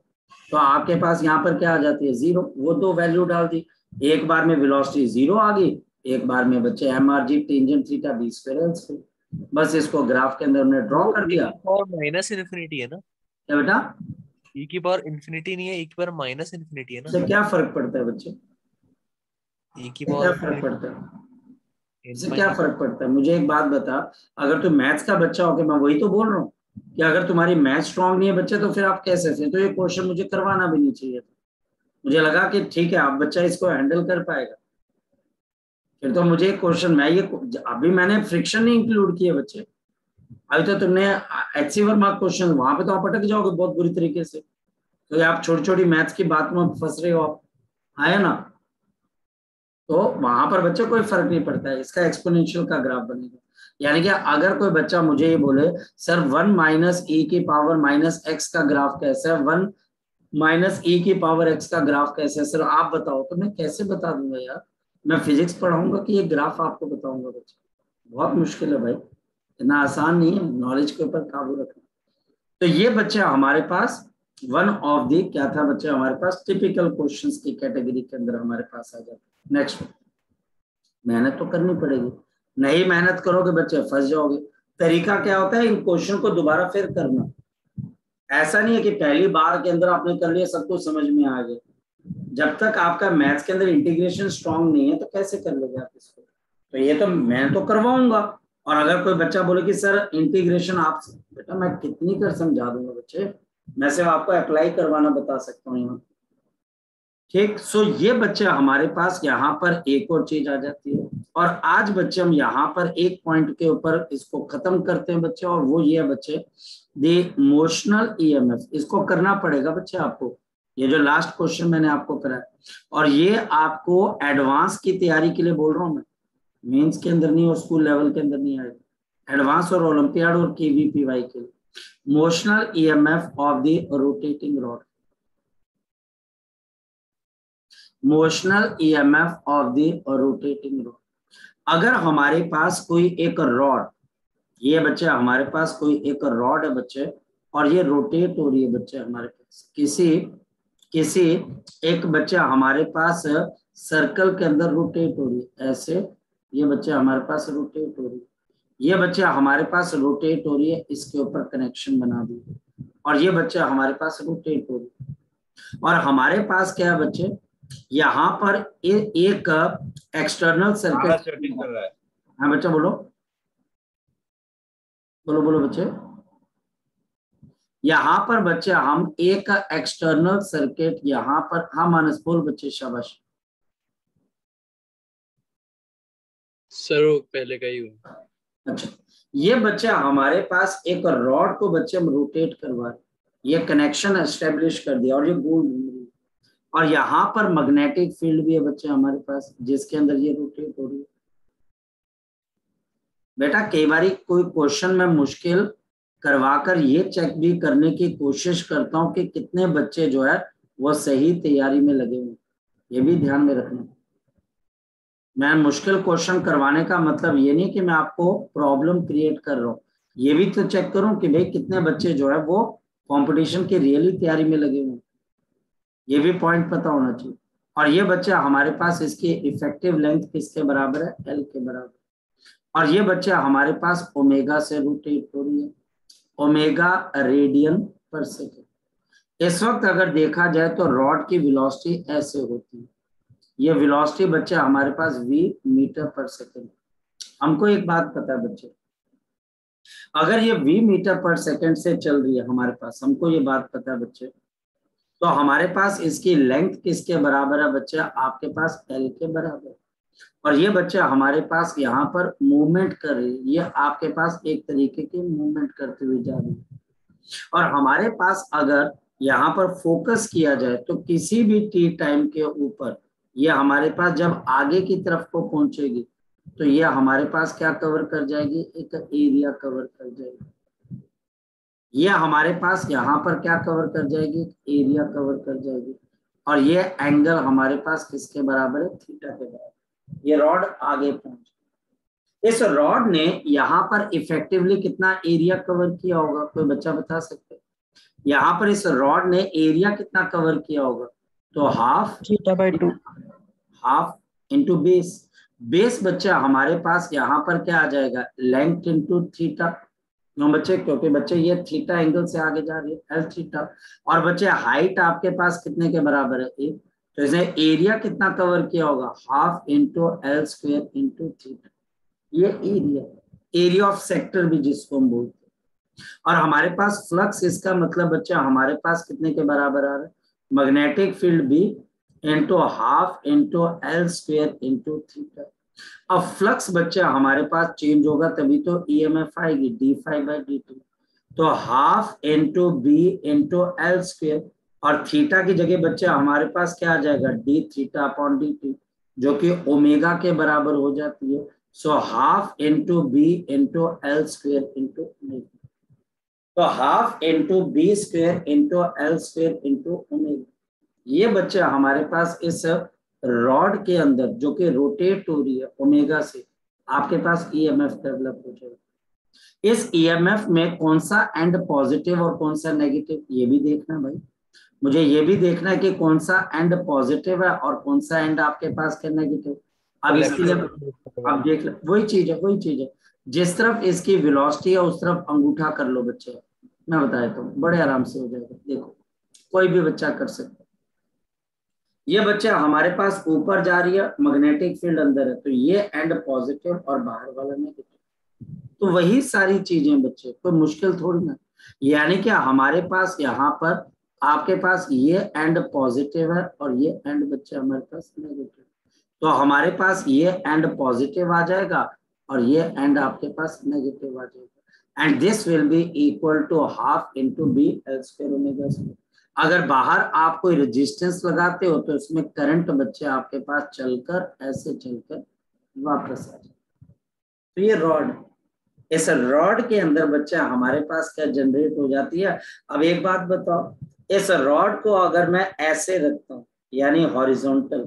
तो आपके पास यहाँ पर क्या आ जाती है 0, वो दो वैल्यू डाल दी, एक बार में वेलोसिटी 0 आ गई, एक बार में बच्चे mrg tangent theta b square l square. बस इसको ग्राफ के अंदर हमने ड्रॉ कर दिया। और माइनस इन्फिनिटी है ना क्या बेटा, e की पावर इन्फिनिटी नहीं है, e की पावर माइनस इन्फिनिटी है ना, इससे क्या फर्क पड़ता है बच्चे, e की क्या पावर फर्क पड़ता है, इससे क्या फर्क पड़ता है? मुझे एक बात बता, अगर तू मैथ्स का बच्चा हो, मैं वही तो बोल रहा हूँ कि अगर तुम्हारी मैथ स्ट्रांग नहीं है बच्चे, तो फिर आप कैसे, फिर तो ये क्वेश्चन मुझे करवाना भी नहीं चाहिए था। मुझे लगा कि ठीक है आप बच्चा इसको हैंडल कर पाएगा, फिर तो मुझे क्वेश्चन, मैं ये अभी मैंने फ्रिक्शन नहीं इंक्लूड किए बच्चे, अभी तो तुमने HC वर्मा क्वेश्चन, वहां पे तो आप अटक जाओगे बहुत बुरी तरीके से, तो आप छोटी छोटी मैथ्स की बात में फंस रहे हो आप, आया ना? तो वहां पर बच्चे कोई फर्क नहीं पड़ता है, इसका एक्सपोनेंशियल का ग्राफ बनेगा। यानी कि अगर कोई बच्चा मुझे ये बोले सर 1 माइनस e की पावर माइनस x का ग्राफ कैसा है, 1 माइनस e की पावर x का ग्राफ कैसा है, सर आप बताओ, तो मैं कैसे बता दूंगा यार, मैं फिजिक्स पढ़ाऊंगा कि ये ग्राफ आपको बताऊंगा बच्चे, बहुत मुश्किल है भाई, इतना आसान नहीं है नॉलेज के ऊपर काबू रखना। तो ये बच्चे हमारे पास वन ऑफ दी क्या था बच्चे, हमारे पास टिपिकल क्वेश्चंस की कैटेगरी के अंदर हमारे पास आ जाता है। नेक्स्ट, मेहनत तो करनी पड़ेगी, नहीं मेहनत करोगे बच्चे फंस जाओगे। तरीका क्या होता है, इन क्वेश्चन को दोबारा फिर करना, ऐसा नहीं है कि पहली बार के अंदर आपने कर लिया सब कुछ समझ में आ गया। जब तक आपका मैथ्स के अंदर इंटीग्रेशन स्ट्रांग नहीं है तो कैसे कर लोगे आप इसको, तो ये तो मैं तो करवाऊंगा। और अगर कोई बच्चा बोले कि सर इंटीग्रेशन आप, बेटा मैं कितनी कर समझा दूंगा बच्चे, मैं सिर्फ आपको अप्लाई करवाना बता सकता हूँ यहाँ, ठीक। सो ये बच्चे हमारे पास यहाँ पर एक और चीज आ जाती है, और आज बच्चे हम यहाँ पर एक पॉइंट के ऊपर इसको खत्म करते हैं बच्चे, और वो ये है बच्चे द मोशनल EMF। इसको करना पड़ेगा बच्चे आपको, ये जो लास्ट क्वेश्चन मैंने आपको कराया, और ये आपको एडवांस की तैयारी के लिए बोल रहा हूँ मैं, मेंस के अंदर नहीं और स्कूल लेवल के अंदर नहीं आएगा, एडवांस और ओलंपियाड और KVPY के लिए। Motional EMF of the rotating rod, motional EMF of the rotating rod. अगर हमारे पास कोई एक रॉड, ये बच्चे हमारे पास कोई एक रॉड है बच्चे, और ये रोटेट हो रही है बच्चे हमारे पास, किसी एक बच्चा हमारे पास सर्कल के अंदर रोटेट हो रही है, ऐसे ये बच्चे हमारे पास रोटेट हो रही है, ये बच्चा हमारे पास रोटेट हो रही है, इसके ऊपर कनेक्शन बना दी, और ये बच्चा हमारे पास रोटेट हो रही है, और हमारे पास क्या है बच्चे, यहाँ पर एक एक्सटर्नल सर्किट कर रहा है। हाँ बच्चा बोलो बोलो बोलो बच्चे, यहाँ पर बच्चे हम एक एक्सटर्नल सर्किट यहाँ पर, हाँ मानस बोल बच्चे, शाबाश सर वो पहले का ही हुआ। अच्छा, ये बच्चे हमारे पास एक रॉड को बच्चे हम रोटेट करवा रहे, ये कनेक्शन एस्टेब्लिश कर दिया, और ये गोल घूम रही है, और यहाँ पर मैग्नेटिक फील्ड भी है बच्चे हमारे पास, जिसके अंदर ये रोटेट हो रही है। बेटा कई बार कोई क्वेश्चन में मुश्किल करवाकर ये चेक भी करने की कोशिश करता हूँ कि कितने बच्चे जो है वो सही तैयारी में लगे हुए, ये भी ध्यान में रखना। मैं मुश्किल क्वेश्चन करवाने का मतलब ये नहीं कि मैं आपको प्रॉब्लम क्रिएट कर रहा हूँ, ये भी तो चेक करूं कि भाई कितने बच्चे जो है वो कंपटीशन की रियली तैयारी में लगे हुए, ये भी पॉइंट पता होना चाहिए। और ये बच्चा हमारे पास इसकी इफेक्टिव लेंथ किसके बराबर है, एल के बराबर। और ये बच्चा हमारे पास ओमेगा से रोटेट हो रही है, ओमेगा रेडियन पर सेकेंड। इस वक्त अगर देखा जाए तो रॉड की वेलोसिटी ऐसे होती है, ये वेलोसिटी बच्चा हमारे पास v मीटर पर सेकेंड। हमको एक बात पता है बच्चे, अगर ये v मीटर पर सेकेंड से चल रही है हमारे पास, हमको ये बात पता है बच्चे, तो हमारे पास इसकी लेंथ किसके बराबर है बच्चे, आपके पास l के बराबर। और ये बच्चा हमारे पास यहाँ पर मूवमेंट कर रही है, ये आपके पास एक तरीके की मूवमेंट करते हुए जा रही है। और हमारे पास अगर यहाँ पर फोकस किया जाए तो किसी भी टी टाइम के ऊपर ये हमारे पास जब आगे की तरफ को पहुंचेगी तो ये हमारे पास क्या कवर कर जाएगी, एक एरिया कवर कर जाएगी। ये हमारे पास यहाँ पर क्या कवर कर जाएगी, एरिया कवर कर जाएगी। और ये एंगल हमारे पास किसके बराबर है, थीटा के बराबर। ये रॉड आगे पहुंच, इस रॉड ने यहाँ पर इफेक्टिवली कितना एरिया कवर किया होगा, कोई बच्चा बता सकते हैं? यहाँ पर इस रॉड ने एरिया कितना कवर किया होगा, तो half theta by 2, half into base. Base बच्चा हमारे पास यहाँ पर क्या आ जाएगा, लेंथ इंटू थीटा। क्यों बच्चे, क्योंकि बच्चे ये थीटा एंगल से आगे जा रही है, एल थीटा। और बच्चे हाइट आपके पास कितने के बराबर है, 1, तो इसने एरिया कितना कवर किया होगा, half into L square into theta. ये एरिया ऑफ सेक्टर भी जिसको हम बोलते हैं। और हमारे पास फ्लक्स, इसका मतलब बच्चा हमारे पास कितने के बराबर आ रहा है, मैग्नेटिक फील्ड भी into half into L square into theta. अब फ्लक्स बच्चा हमारे पास चेंज होगा तभी तो ईएमएफ आएगी, D phi by D T. तो half into B into L square, और थीटा की जगह बच्चा हमारे पास क्या आ जाएगा, D theta upon D T, जो कि ओमेगा के बराबर हो जाती है। So half into B into L square into omega. तो half into B square into L square into omega. ये बच्चा हमारे पास इस रॉड के अंदर जो कि रोटेट हो रही है ओमेगा से, आपके पास ईएमएफ डेवलप हो जाएगा। इस ईएमएफ में कौन सा एंड पॉजिटिव और कौन सा नेगेटिव, ये भी देखना भाई, मुझे ये भी देखना है कि कौन सा एंड पॉजिटिव है और कौन सा एंड आपके पास क्या नेगेटिव। अब इसके लिए आप देख लो, वही चीज है, जिस तरफ इसकी वेलोसिटी है उस तरफ अंगूठा कर लो बच्चे, मैं बता देता हूँ, बड़े आराम से हो जाएगा। देखो कोई भी बच्चा कर सकता है। ये बच्चा हमारे पास ऊपर जा रही है, मैग्नेटिक फील्ड अंदर है, तो ये एंड पॉजिटिव और बाहर वाला नेगेटिव। तो वही सारी चीजें बच्चे, कोई मुश्किल थोड़ी ना। यानी कि हमारे पास यहाँ पर आपके पास ये एंड पॉजिटिव है और ये एंड बच्चे हमारे पास नेगेटिव, तो हमारे पास ये एंड पॉजिटिव आ जाएगा और ये एंड आपके पास नेगेटिव आ जाएगा। And this will be equal to half into B L square omega square. अगर बाहर आप कोई रेजिस्टेंस लगाते हो तो इसमें करंट बच्चे आपके पास चलकर ऐसे चलकर वापस आ जाए। तो ये रॉड, इस रॉड के अंदर बच्चा हमारे पास क्या जनरेट हो जाती है। अब एक बात बताओ, इस रॉड को अगर मैं ऐसे रखता हूँ यानी हॉरिजॉन्टल,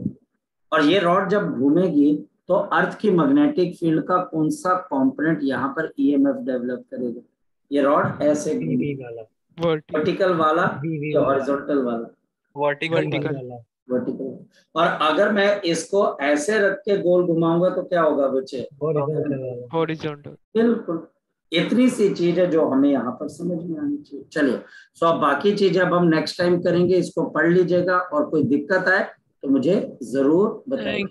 और ये रॉड जब घूमेगी तो अर्थ की मैग्नेटिक फील्ड का कौन सा कंपोनेंट यहाँ पर ईएमएफ डेवलप करेगा, ये रॉड ऐसे वर्टिकल वाला या हॉरिजॉन्टल वाला, वर्टिकल। और अगर मैं इसको ऐसे रख के गोल घुमाऊंगा तो क्या होगा बच्चे, हॉरिजॉन्टल। बिल्कुल, इतनी सी चीज है जो हमें यहाँ पर समझ में आनी चाहिए। चलिए, सो अब बाकी चीजें अब हम नेक्स्ट टाइम करेंगे, इसको पढ़ लीजिएगा और कोई दिक्कत आए तो मुझे जरूर बताइए।